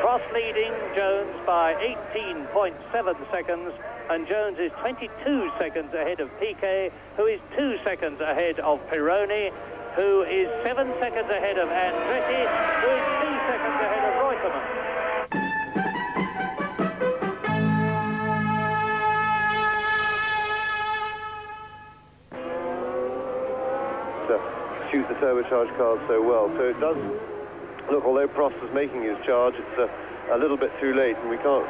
Speaker 1: Prost leading Jones by 18.7 seconds, and Jones is 22 seconds ahead of Piquet, who is 2 seconds ahead of Pironi, who is 7 seconds ahead of Andretti, who is 2 seconds ahead of Reutemann.
Speaker 2: Shoot the turbocharged cars so well. So it does look, although Prost is making his charge, it's a little bit too late, and we can't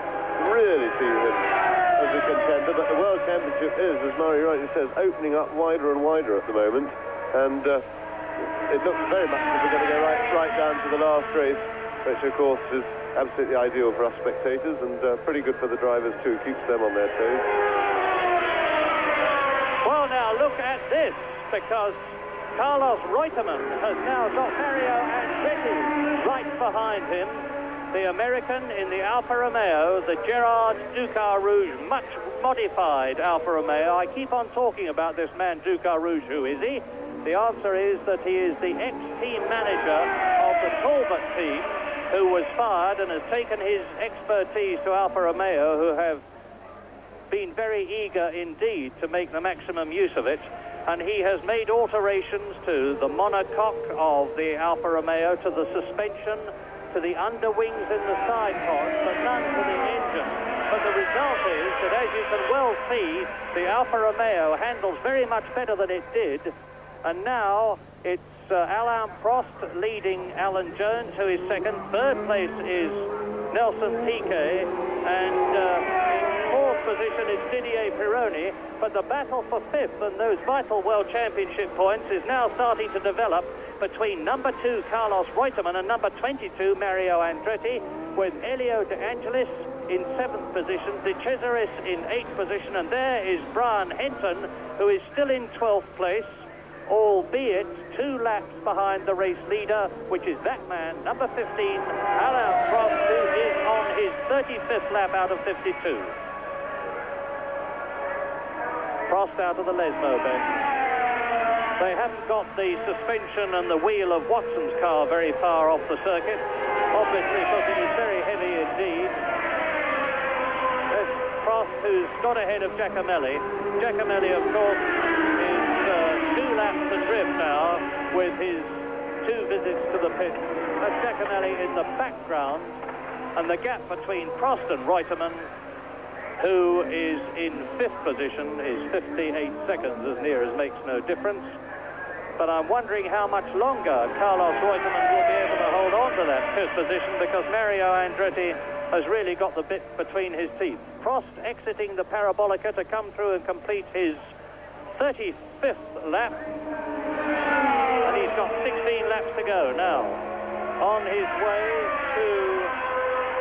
Speaker 2: really see him as a contender. But the World Championship is, as Murray rightly says, opening up wider and wider at the moment, and it looks very much as if we're going to go right down to the last race, which of course is absolutely ideal for us spectators, and pretty good for the drivers too. Keeps them on their toes.
Speaker 1: Well, now look at this, because Carlos Reutemann has now got Mario Andretti right behind him. The American in the Alfa Romeo, the Gerard Ducar Rouge, much modified Alfa Romeo. I keep on talking about this man, Ducar Rouge. Who is he? The answer is that he is the ex-team manager of the Talbot team, who was fired and has taken his expertise to Alfa Romeo, who have been very eager indeed to make the maximum use of it. And he has made alterations to the monocoque of the Alfa Romeo, to the suspension, to the underwings in the side pods, but none to the engine. But the result is that, as you can well see, the Alfa Romeo handles very much better than it did. And now it's Alain Prost leading Alan Jones, who is second. Third place is Nelson Piquet, and in fourth position is Didier Pironi. But the battle for fifth and those vital World Championship points is now starting to develop between number 2 Carlos Reutemann and number 22 Mario Andretti, with Elio De Angelis in 7th position, De Cesaris in 8th position, and there is Brian Henton, who is still in 12th place, albeit 2 laps behind the race leader, which is that man, number 15, Alain Prost, who is on his 35th lap out of 52. Prost out of the Lesmo bench. They haven't got the suspension and the wheel of Watson's car very far off the circuit, obviously because it is very heavy indeed. There's Prost, who's got ahead of Giacomelli. Giacomelli, of course, is 2 laps adrift now with his 2 visits to the pit. That's Giacomelli in the background, and the gap between Prost and Reutemann who is in 5th position, is 58 seconds, as near as makes no difference. But I'm wondering how much longer Carlos Reutemann will be able to hold on to that 5th position, because Mario Andretti has really got the bit between his teeth. Prost exiting the Parabolica to come through and complete his 35th lap. And he's got 16 laps to go now. On his way to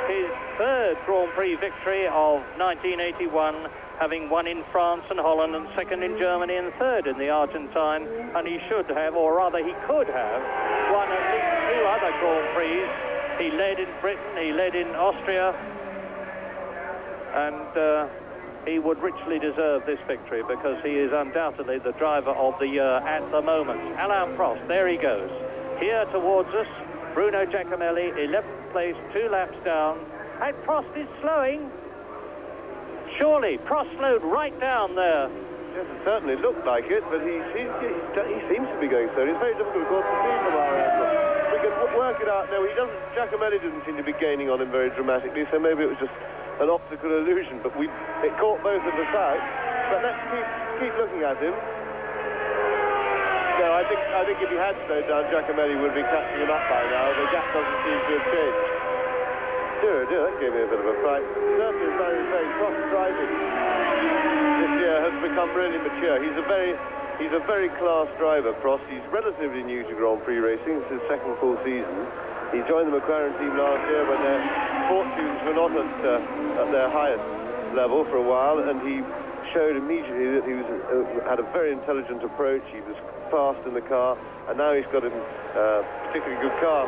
Speaker 1: his 3rd Grand Prix victory of 1981, having won in France and Holland, and 2nd in Germany and 3rd in the Argentine. And he should have, or rather he could have, won at least 2 other Grand Prix. He led in Britain, he led in Austria, and he would richly deserve this victory, because he is undoubtedly the driver of the year at the moment. Alain Prost, there he goes. Here towards us, Bruno Giacomelli, 11th place, 2 laps down. And Prost is slowing. Surely, Prost slowed right down there.
Speaker 2: Yes, it certainly looked like it, but he seems to be going slow. It's very difficult, of course, to see from our angle. We can work it out. No, Giacomelli didn't seem to be gaining on him very dramatically, so maybe it was just an optical illusion, but it caught both of us out. But let's keep looking at him. No, I think if he had slowed down, Giacomelli would be catching him up by now. The gap doesn't seem to have changed. Dear, that gave me a bit of a fright. Certainly, as I was saying, Prost driving this year has become really mature. He's a very class driver, Prost. He's relatively new to Grand Prix racing. It's his 2nd full season. He joined the McLaren team last year when their fortunes were not at their highest level for a while, and he showed immediately that he had a very intelligent approach. He was fast in the car, and now he's got a particularly good car.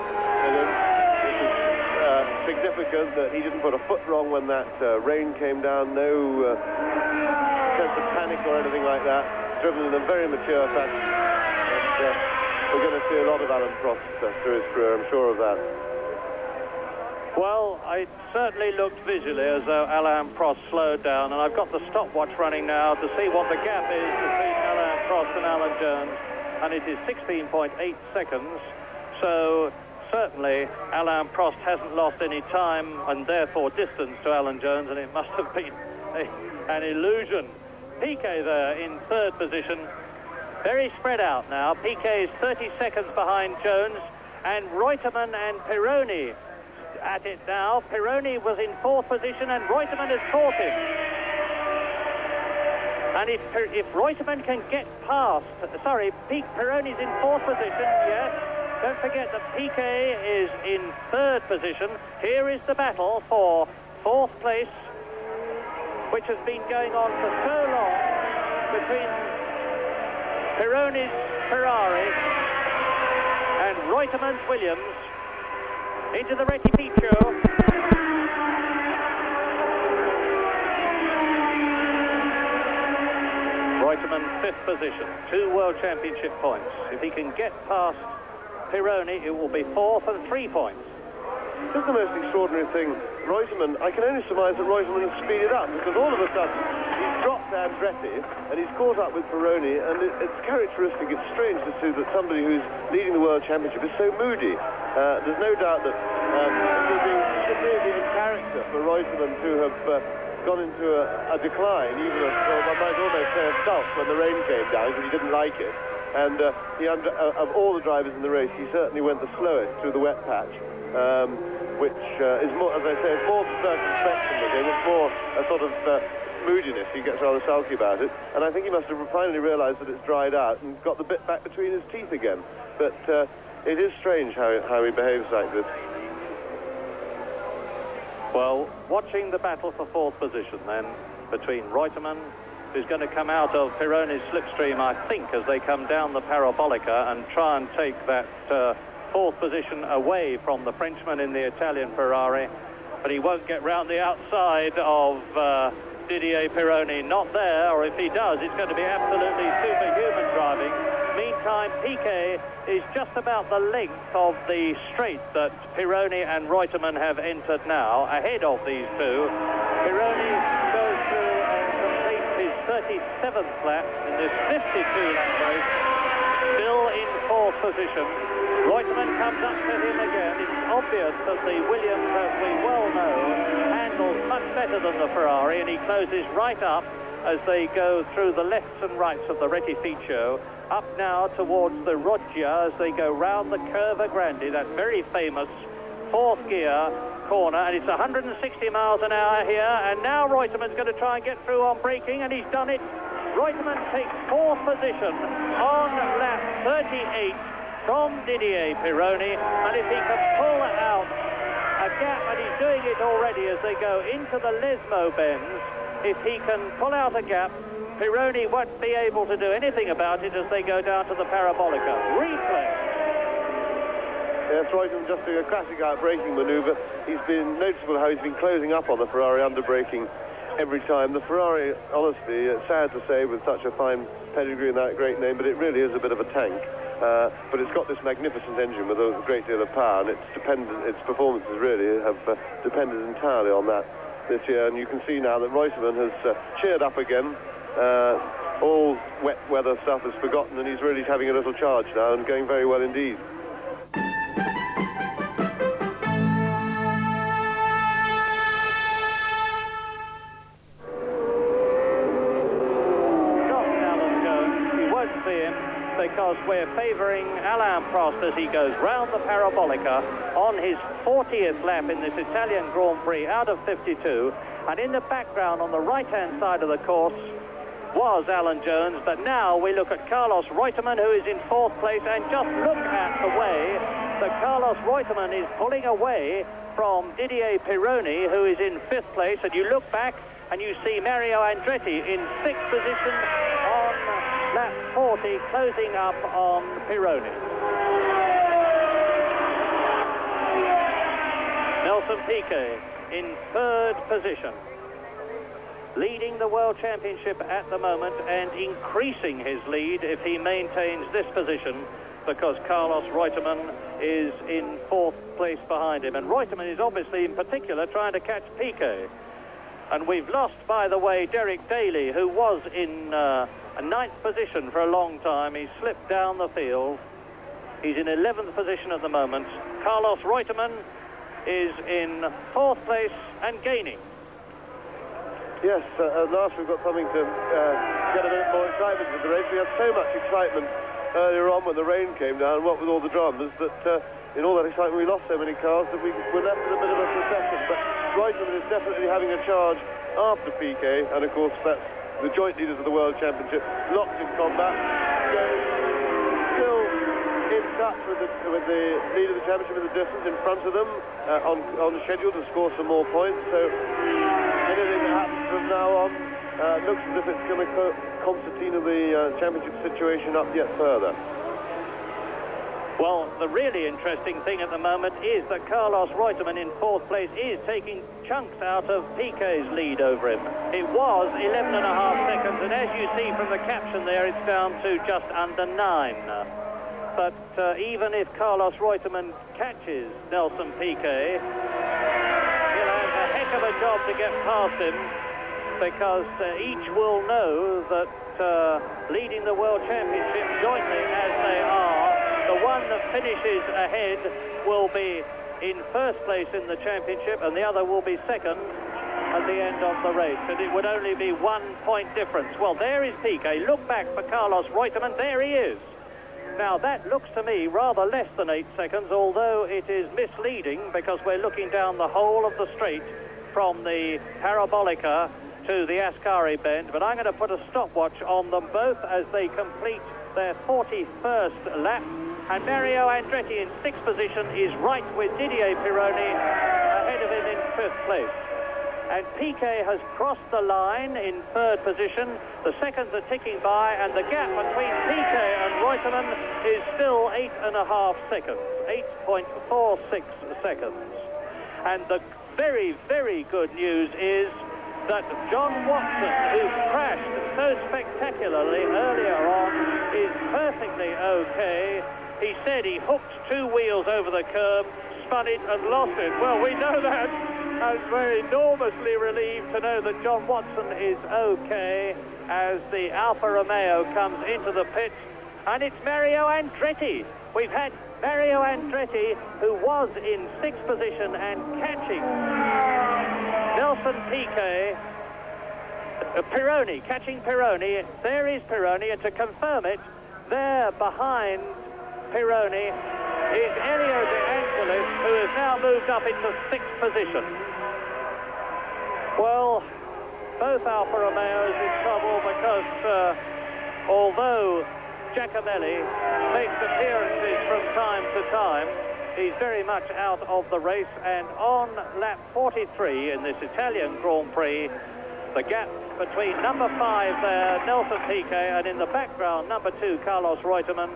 Speaker 2: Significant that he didn't put a foot wrong when that rain came down. No sense of panic or anything like that. Driven in a very mature fashion. And we're going to see a lot of Alain Prost through his career, I'm sure of that.
Speaker 1: Well, it certainly looked visually as though Alain Prost slowed down, and I've got the stopwatch running now to see what the gap is between Alain Prost and Alan Jones, and it is 16.8 seconds. So certainly Alain Prost hasn't lost any time and therefore distance to Alan Jones, and it must have been an illusion. Piquet there in 3rd position, very spread out now. Piquet is 30 seconds behind Jones, and Reutemann and Pironi at it now. Pironi was in 4th position, and Reutemann has caught him. And if Reutemann can get past, Pironi's in 4th position, yes. Don't forget that Piquet is in 3rd position. Here is the battle for 4th place, which has been going on for so long between Pironi's Ferrari and Reutemann's Williams. Into the Rettificio. Reutemann 5th position, 2 World Championship points. If he can get past Pironi, it will be 4th and 3 points.
Speaker 2: This is the most extraordinary thing. Reutemann, I can only surmise that Reutemann has speeded up, because all of a sudden he's dropped Andretti and he's caught up with Pironi, and it's characteristic, it's strange to see that somebody who's leading the World Championship is so moody. There's no doubt that it may have been in character for Reutemann to have gone into a decline, even one might almost say a sulk when the rain came down, because he didn't like it. And of all the drivers in the race, he certainly went the slowest through the wet patch, which is more, as I say, it's more the circumspection with him. It's more a sort of moodiness. He gets rather sulky about it. And I think he must have finally realised that it's dried out and got the bit back between his teeth again. But it is strange how he behaves like this.
Speaker 1: Well, watching the battle for 4th position then between Reutemann, who's going to come out of Pironi's slipstream, I think, as they come down the Parabolica and try and take that 4th position away from the Frenchman in the Italian Ferrari. But he won't get round the outside of Didier Pironi. Not there, or if he does, it's going to be absolutely superhuman driving. Meantime, Piquet is just about the length of the straight that Pironi and Reutemann have entered now, ahead of these two. Pironi goes through and completes his 37th lap in this 52-lap race. still in fourth position. Reutemann comes up to him again. It's obvious that the Williams, as we well know, handles much better than the Ferrari, and he closes right up as they go through the lefts and rights of the Rettificio, up now towards the Roggia as they go round the Curva Grande, that very famous fourth gear corner, and it's 160 miles an hour here, and now Reutemann's going to try and get through on braking, and he's done it. Reutemann takes fourth position on lap 38 from Didier Pironi, and if he can pull out a gap, and he's doing it already as they go into the Lesmo bends, if he can pull out a gap, Pironi won't be able to do anything about it as they go down to the Parabolica. Replay.
Speaker 2: Yes, Reutemann just doing a classic out-braking manoeuvre. He's been noticeable how he's been closing up on the Ferrari under-braking every time. The Ferrari, honestly, it's sad to say with such a fine pedigree and that great name, but it really is a bit of a tank. But it's got this magnificent engine with a great deal of power, and its performances really have depended entirely on that this year. And you can see now that Reutemann has cheered up again. All wet weather stuff is forgotten, and he's really having a little charge now and going very well indeed.
Speaker 1: Because we're favouring Alain Prost as he goes round the Parabolica on his 40th lap in this Italian Grand Prix out of 52. And in the background on the right-hand side of the course was Alan Jones. But now we look at Carlos Reutemann, who is in fourth place. And just look at the way that Carlos Reutemann is pulling away from Didier Pironi, who is in fifth place. And you look back and you see Mario Andretti in sixth position on lap 40, closing up on Pironi. Nelson Piquet in third position, leading the World Championship at the moment and increasing his lead if he maintains this position, because Carlos Reutemann is in fourth place behind him. And Reutemann is obviously in particular trying to catch Piquet. And we've lost, by the way, Derek Daly, who was in a ninth position for a long time. He slipped down the field. He's in 11th position at the moment. Carlos Reutemann is in fourth place and gaining.
Speaker 2: Yes, at last we've got something to get a bit more excitement with the race. We had so much excitement earlier on when the rain came down, what with all the dramas, that in all that excitement we lost so many cars that we were left with a bit of a procession. But Reutemann is definitely having a charge after Piquet, and of course that's the joint leaders of the World Championship locked in combat. Still in touch with the lead of the championship with the distance in front of them, on schedule to score some more points. So anything that happens from now on looks as if it's going to concertina the championship situation up yet further.
Speaker 1: Well, the really interesting thing at the moment is that Carlos Reutemann in fourth place is taking chunks out of Piquet's lead over him. It was 11.5 seconds, and as you see from the caption there, it's down to just under 9. But even if Carlos Reutemann catches Nelson Piquet, he'll have a heck of a job to get past him, because each will know that leading the World Championship jointly as they are, the one that finishes ahead will be in first place in the championship, and the other will be second at the end of the race. And it would only be 1 point difference. Well, there is Piquet. Look back for Carlos Reutemann. There he is. Now, that looks to me rather less than 8 seconds, although it is misleading because we're looking down the whole of the straight from the Parabolica to the Ascari bend. But I'm going to put a stopwatch on them both as they complete their 41st lap. And Mario Andretti in sixth position is right with Didier Pironi ahead of him in fifth place. And Piquet has crossed the line in third position. The seconds are ticking by, and the gap between Piquet and Reutemann is still 8.5 seconds, 8.46 seconds. And the very, very good news is that John Watson, who crashed so spectacularly earlier on, is perfectly okay. He said he hooked 2 wheels over the curb, spun it and lost it. Well, we know that, and we're enormously relieved to know that John Watson is okay as the Alfa Romeo comes into the pit. and it's Mario Andretti. We've had Mario Andretti, who was in 6th position and catching Nelson Piquet. Pironi, catching Pironi. There is Pironi, and to confirm it, there behind Pironi is Elio De Angelis, who has now moved up into 6th position. Well, both Alfa Romeos in trouble because although Giacomelli makes appearances from time to time, he's very much out of the race, and on lap 43 in this Italian Grand Prix, the gap between number 5 there, Nelson Piquet, and in the background, number 2, Carlos Reutemann,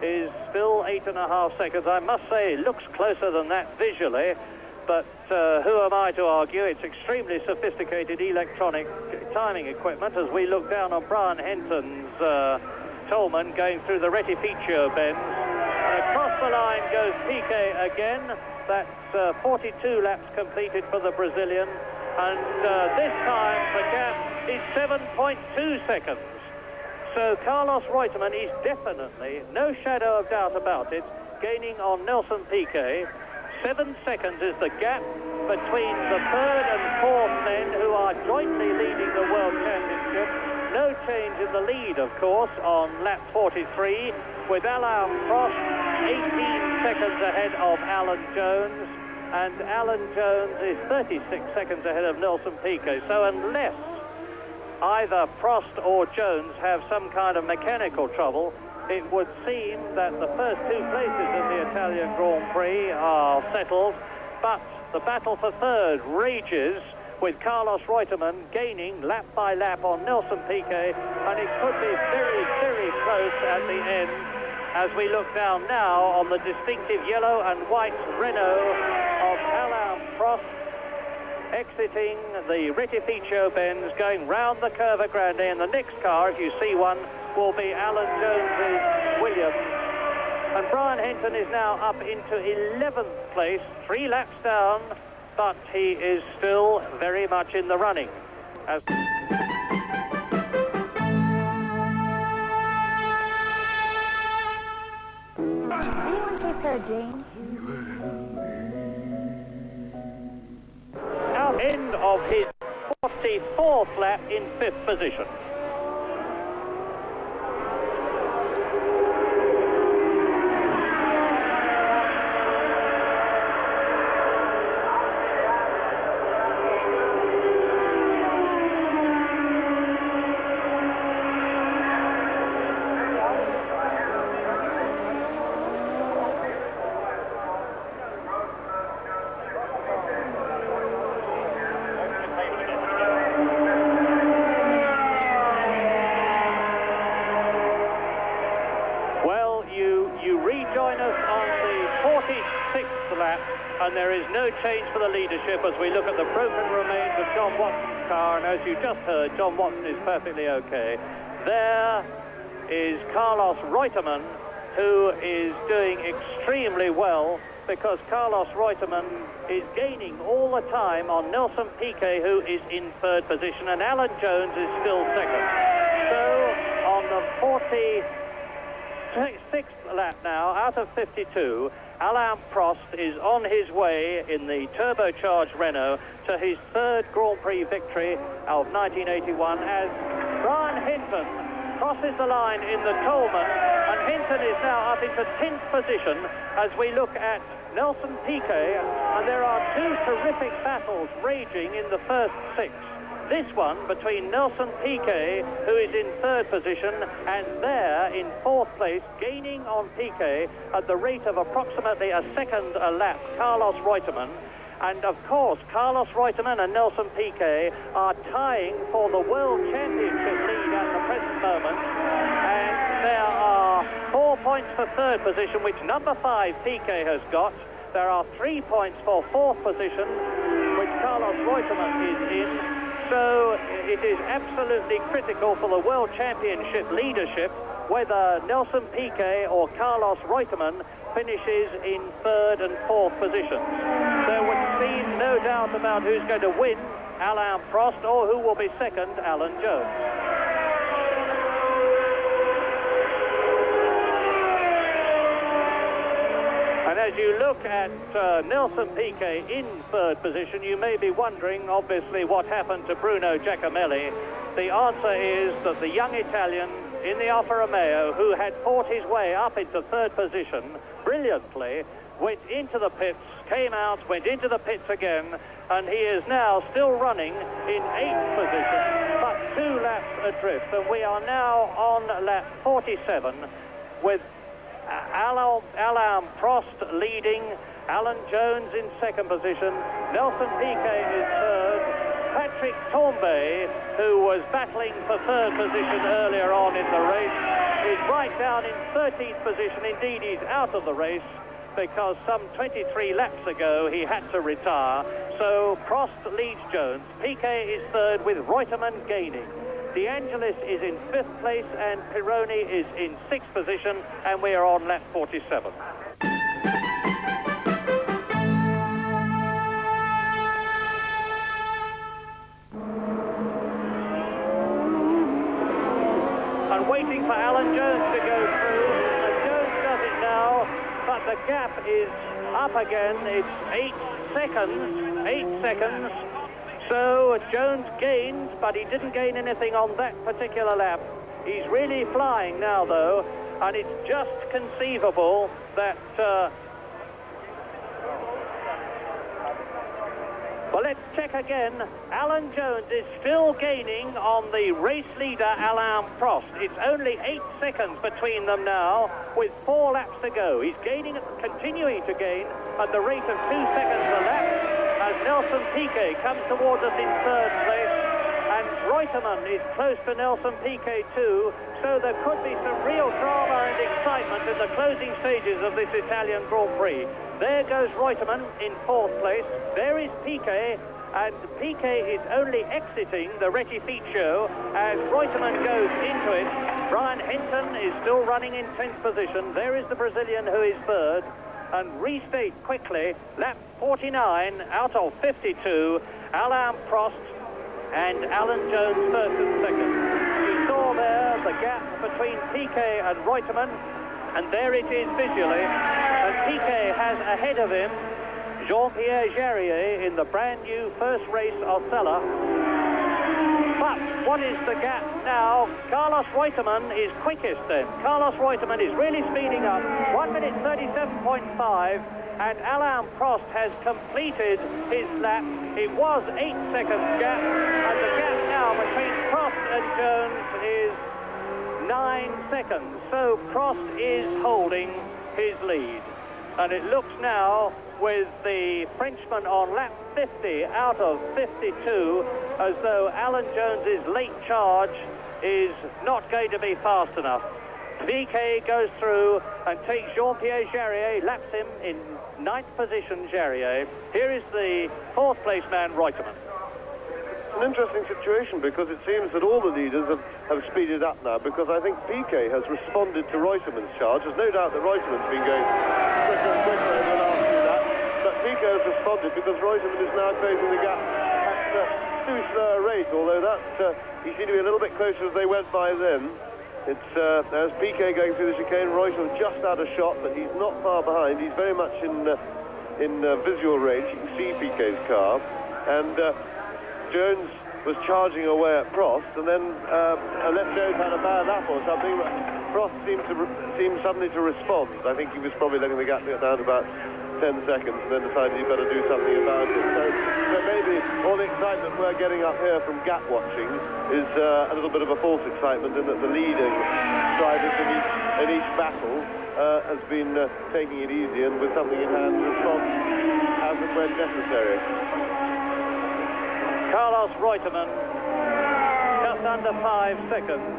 Speaker 1: is still 8.5 seconds. I must say, it looks closer than that visually, but who am I to argue? It's extremely sophisticated electronic timing equipment as we look down on Brian Henton's Tolman going through the Retificio bends. And across the line goes Piquet again. That's 42 laps completed for the Brazilian. And this time the gap is 7.2 seconds. So Carlos Reutemann is definitely, no shadow of doubt about it, gaining on Nelson Piquet. 7 seconds is the gap between the 3rd and 4th men, who are jointly leading the World Championship. No change in the lead, of course, on lap 43, with Alain Prost 18 seconds ahead of Alan Jones, and Alan Jones is 36 seconds ahead of Nelson Piquet. So unless either Prost or Jones have some kind of mechanical trouble, it would seem that the first 2 places in the Italian Grand Prix are settled, but the battle for 3rd rages, with Carlos Reutemann gaining lap by lap on Nelson Piquet, and it could be very, very close at the end as we look down now on the distinctive yellow and white Renault of Alain Prost, exiting the Retificio bends, going round the Curva Grande, and the next car, if you see one, will be Alan Jones's Williams. And Brian Henton is now up into 11th place, 3 laps down, but he is still very much in the running. As
Speaker 3: Anyone take her, James?
Speaker 1: now end of his 44th lap in 5th position. And there is no change for the leadership as we look at the broken remains of John Watson's car, and as you just heard, John Watson is perfectly okay. There is Carlos Reutemann, who is doing extremely well, because Carlos Reutemann is gaining all the time on Nelson Piquet, who is in 3rd position, and Alan Jones is still 2nd. So on the 46th lap now, out of 52, Alain Prost is on his way in the turbocharged Renault to his 3rd Grand Prix victory of 1981 as Brian Henton crosses the line in the Tolman, and Henton is now up into 10th position as we look at Nelson Piquet, and there are 2 terrific battles raging in the first 6. This one between Nelson Piquet, who is in 3rd position, and there in 4th place, gaining on Piquet at the rate of approximately a second a lap, Carlos Reutemann. And of course, Carlos Reutemann and Nelson Piquet are tying for the World Championship lead at the present moment. And there are 4 points for 3rd position, which number 5 Piquet has got. There are 3 points for 4th position, which Carlos Reutemann is in. So it is absolutely critical for the World Championship leadership whether Nelson Piquet or Carlos Reutemann finishes in 3rd and 4th positions. There would seem no doubt about who's going to win, Alain Prost, or who will be 2nd, Alan Jones. as you look at Nelson Piquet in third position, you may be wondering, obviously, what happened to Bruno Giacomelli. The answer is that the young Italian in the Alfa Romeo, who had fought his way up into third position brilliantly, went into the pits, came out, went into the pits again, and he is now still running in 8th position, but 2 laps adrift. And we are now on lap 47 with Alain Prost leading, Alan Jones in 2nd position, Nelson Piquet is 3rd, Patrick Tambay, who was battling for 3rd position earlier on in the race, is right down in 13th position. Indeed, he's out of the race because some 23 laps ago he had to retire. So Prost leads Jones. Piquet is 3rd with Reutemann gaining. De Angelis is in 5th place and Pironi is in 6th position, and we are on lap 47. And waiting for Alan Jones to go through, and Jones does it now, but the gap is up again. It's 8 seconds, 8 seconds. So Jones gained, but he didn't gain anything on that particular lap. He's really flying now, though, and it's just conceivable that... Well, let's check again. Alan Jones is still gaining on the race leader, Alain Prost. It's only 8 seconds between them now, with 4 laps to go. He's gaining, continuing to gain at the rate of 2 seconds a lap, as Nelson Piquet comes towards us in 3rd place, and Reutemann is close to Nelson Piquet too, so there could be some real drama and excitement in the closing stages of this Italian Grand Prix. There goes Reutemann in 4th place. There is Piquet, and Piquet is only exiting the Rectifiche show as Reutemann goes into it. Brian Hinton is still running in 10th position. There is the Brazilian who is 3rd. And restate quickly, lap 49 out of 52, Alain Prost and Alan Jones 1st and 2nd. You saw there the gap between Piquet and Reutemann, and there it is visually. And Piquet has ahead of him Jean-Pierre Jarier in the brand new first race Osella. But what is the gap now? Carlos Reutemann is quickest then. Carlos Reutemann is really speeding up. 1 minute 37.5, and Alain Prost has completed his lap. It was 8 seconds gap, and the gap now between Prost and Jones is 9 seconds. So Prost is holding his lead. And it looks now, with the Frenchman on lap 50 out of 52, as though Alan Jones's late charge is not going to be fast enough. Piquet goes through and takes Jean-Pierre Jarier, laps him in 9th position, Jarier. Here is the 4th place man, Reutemann.
Speaker 2: It's an interesting situation because it seems that all the leaders have speeded up now, because I think Piquet has responded to Reutemann's charge. There's no doubt that Reutemann's been going quicker and quicker over the last few laps, but Piquet has responded because Reutemann is now closing the gap at too slow a rate, although that he seemed to be a little bit closer as they went by then. It's as Piquet going through the chicane, Reutemann just out of shot, but he's not far behind. He's very much in visual range. You can see Piquet's car, and Jones was charging away at Prost, and then unless Jones had a bad lap or something, Prost seemed suddenly to respond. I think he was probably letting the gap get down to about 10 seconds and then decided he better do something about it. So maybe all the excitement we're getting up here from gap watching is a little bit of a false excitement, in that the leading drivers in each battle has been taking it easy and with something in hand to respond as and when necessary.
Speaker 1: Carlos Reutemann just under 5 seconds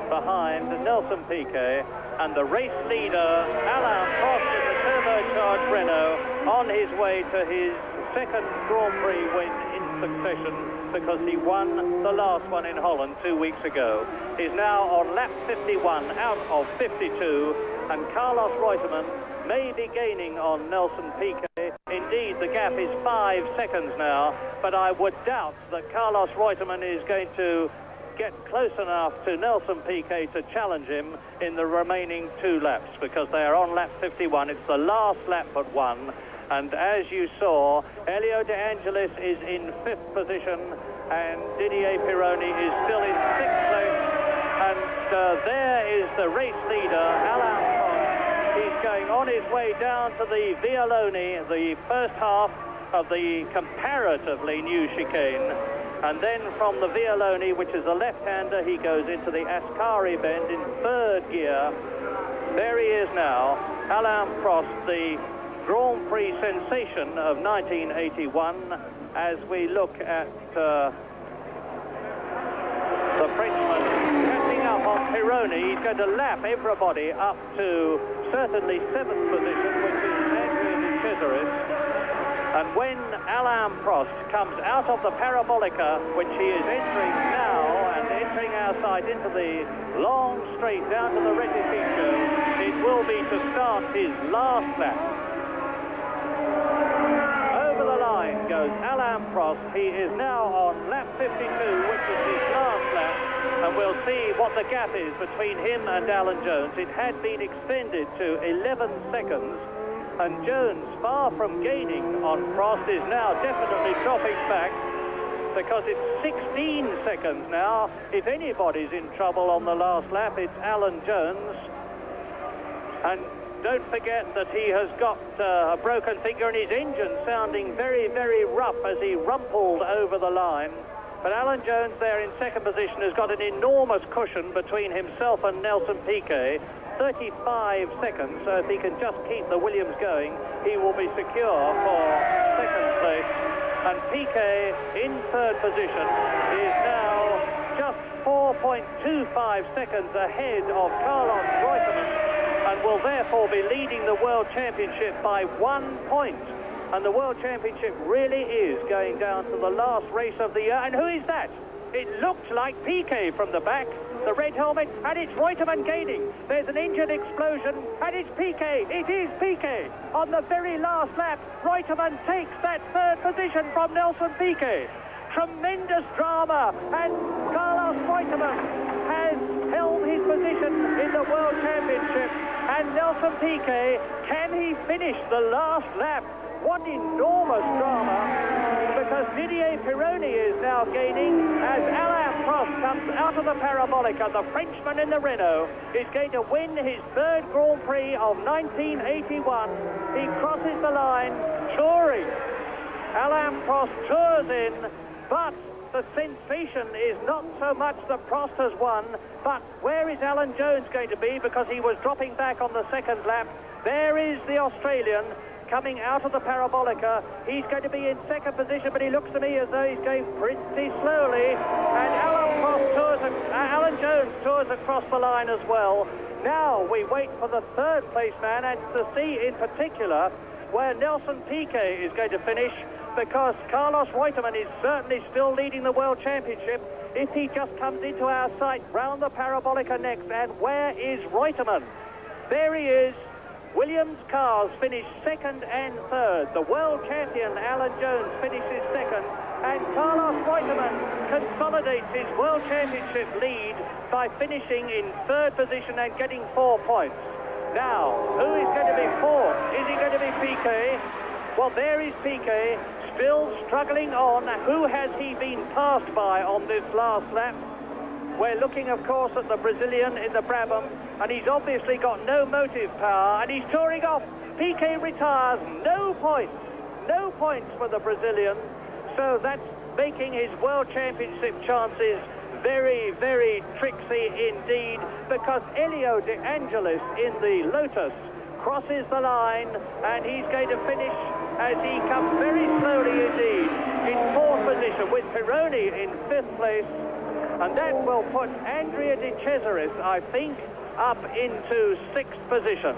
Speaker 1: behind Nelson Piquet, and the race leader Alain Prost in the turbocharged Renault on his way to his 2nd Grand Prix win in succession, because he won the last one in Holland 2 weeks ago. He's now on lap 51 out of 52, and Carlos Reutemann may be gaining on Nelson Piquet. Indeed, the gap is 5 seconds now, but I would doubt that Carlos Reutemann is going to get close enough to Nelson Piquet to challenge him in the remaining 2 laps, because they are on lap 51. It's the last lap but one. And as you saw, Elio De Angelis is in 5th position and Didier Pironi is still in 6th place. And there is the race leader, Alain Prost. He's going on his way down to the Vialoni, the first half of the comparatively new chicane. And then from the Vialoni, which is a left-hander, he goes into the Ascari bend in 3rd gear. There he is now, Alain Prost, the Grand Prix sensation of 1981, as we look at the Frenchman catching up on Pironi. He's going to lap everybody up to certainly 7th position, which is Andrea De Cesaris. And when Alain Prost comes out of the Parabolica, which he is entering now, and entering our side into the long straight down to the Retificio, it will be to start his last lap. Over the line goes Alain Prost. He is now on lap 52, which is his last lap, and we'll see what the gap is between him and Alan Jones. It had been extended to 11 seconds. And Jones, far from gaining on Prost, is now definitely dropping back, because it's 16 seconds now. If anybody's in trouble on the last lap, it's Alan Jones. And don't forget that he has got a broken finger and his engine sounding very, very rough as he rumpled over the line. But Alan Jones there in 2nd position has got an enormous cushion between himself and Nelson Piquet. 35 seconds, so if he can just keep the Williams going, he will be secure for 2nd place. And Piquet in 3rd position is now just 4.25 seconds ahead of Carlos Reutemann, and will therefore be leading the World Championship by 1 point. And the World Championship really is going down to the last race of the year. And who is that? It looked like Piquet from the back, the red helmet, and it's Reutemann gaining. There's an engine explosion, and it's Piquet. It is Piquet. On the very last lap, Reutemann takes that 3rd position from Nelson Piquet. Tremendous drama, and Carlos Reutemann has held his position in the World Championship. And Nelson Piquet, can he finish the last lap? What enormous drama, because Didier Pironi is now gaining as Alain Prost comes out of the Parabolica. The Frenchman in the Renault is going to win his 3rd Grand Prix of 1981. He crosses the line, touring. Alain Prost tours in, but the sensation is not so much that Prost has won, but where is Alan Jones going to be, because he was dropping back on the 2nd lap. There is the Australian coming out of the Parabolica. He's going to be in 2nd position, but he looks to me as though he's going pretty slowly. And Alan Jones tours across the line as well. Now we wait for the 3rd place man, and to see in particular where Nelson Piquet is going to finish, because Carlos Reutemann is certainly still leading the World Championship. If he just comes into our sight round the Parabolica next, and where is Reutemann? There he is. Williams cars finish 2nd and 3rd. The world champion Alan Jones finishes 2nd, and Carlos Reutemann consolidates his world championship lead by finishing in 3rd position and getting 4 points. Now, who is going to be 4th? Is he going to be Piquet? Well, there is Piquet, still struggling on. Who has he been passed by on this last lap? We're looking, of course, at the Brazilian in the Brabham, and he's obviously got no motive power, and he's touring off. Piquet retires, no points for the Brazilian. So that's making his World Championship chances very, very tricksy indeed, because Elio De Angelis in the Lotus crosses the line, and he's going to finish as he comes very slowly indeed in 4th position, with Pironi in 5th place. And that will put Andrea De Cesaris, I think, up into 6th position.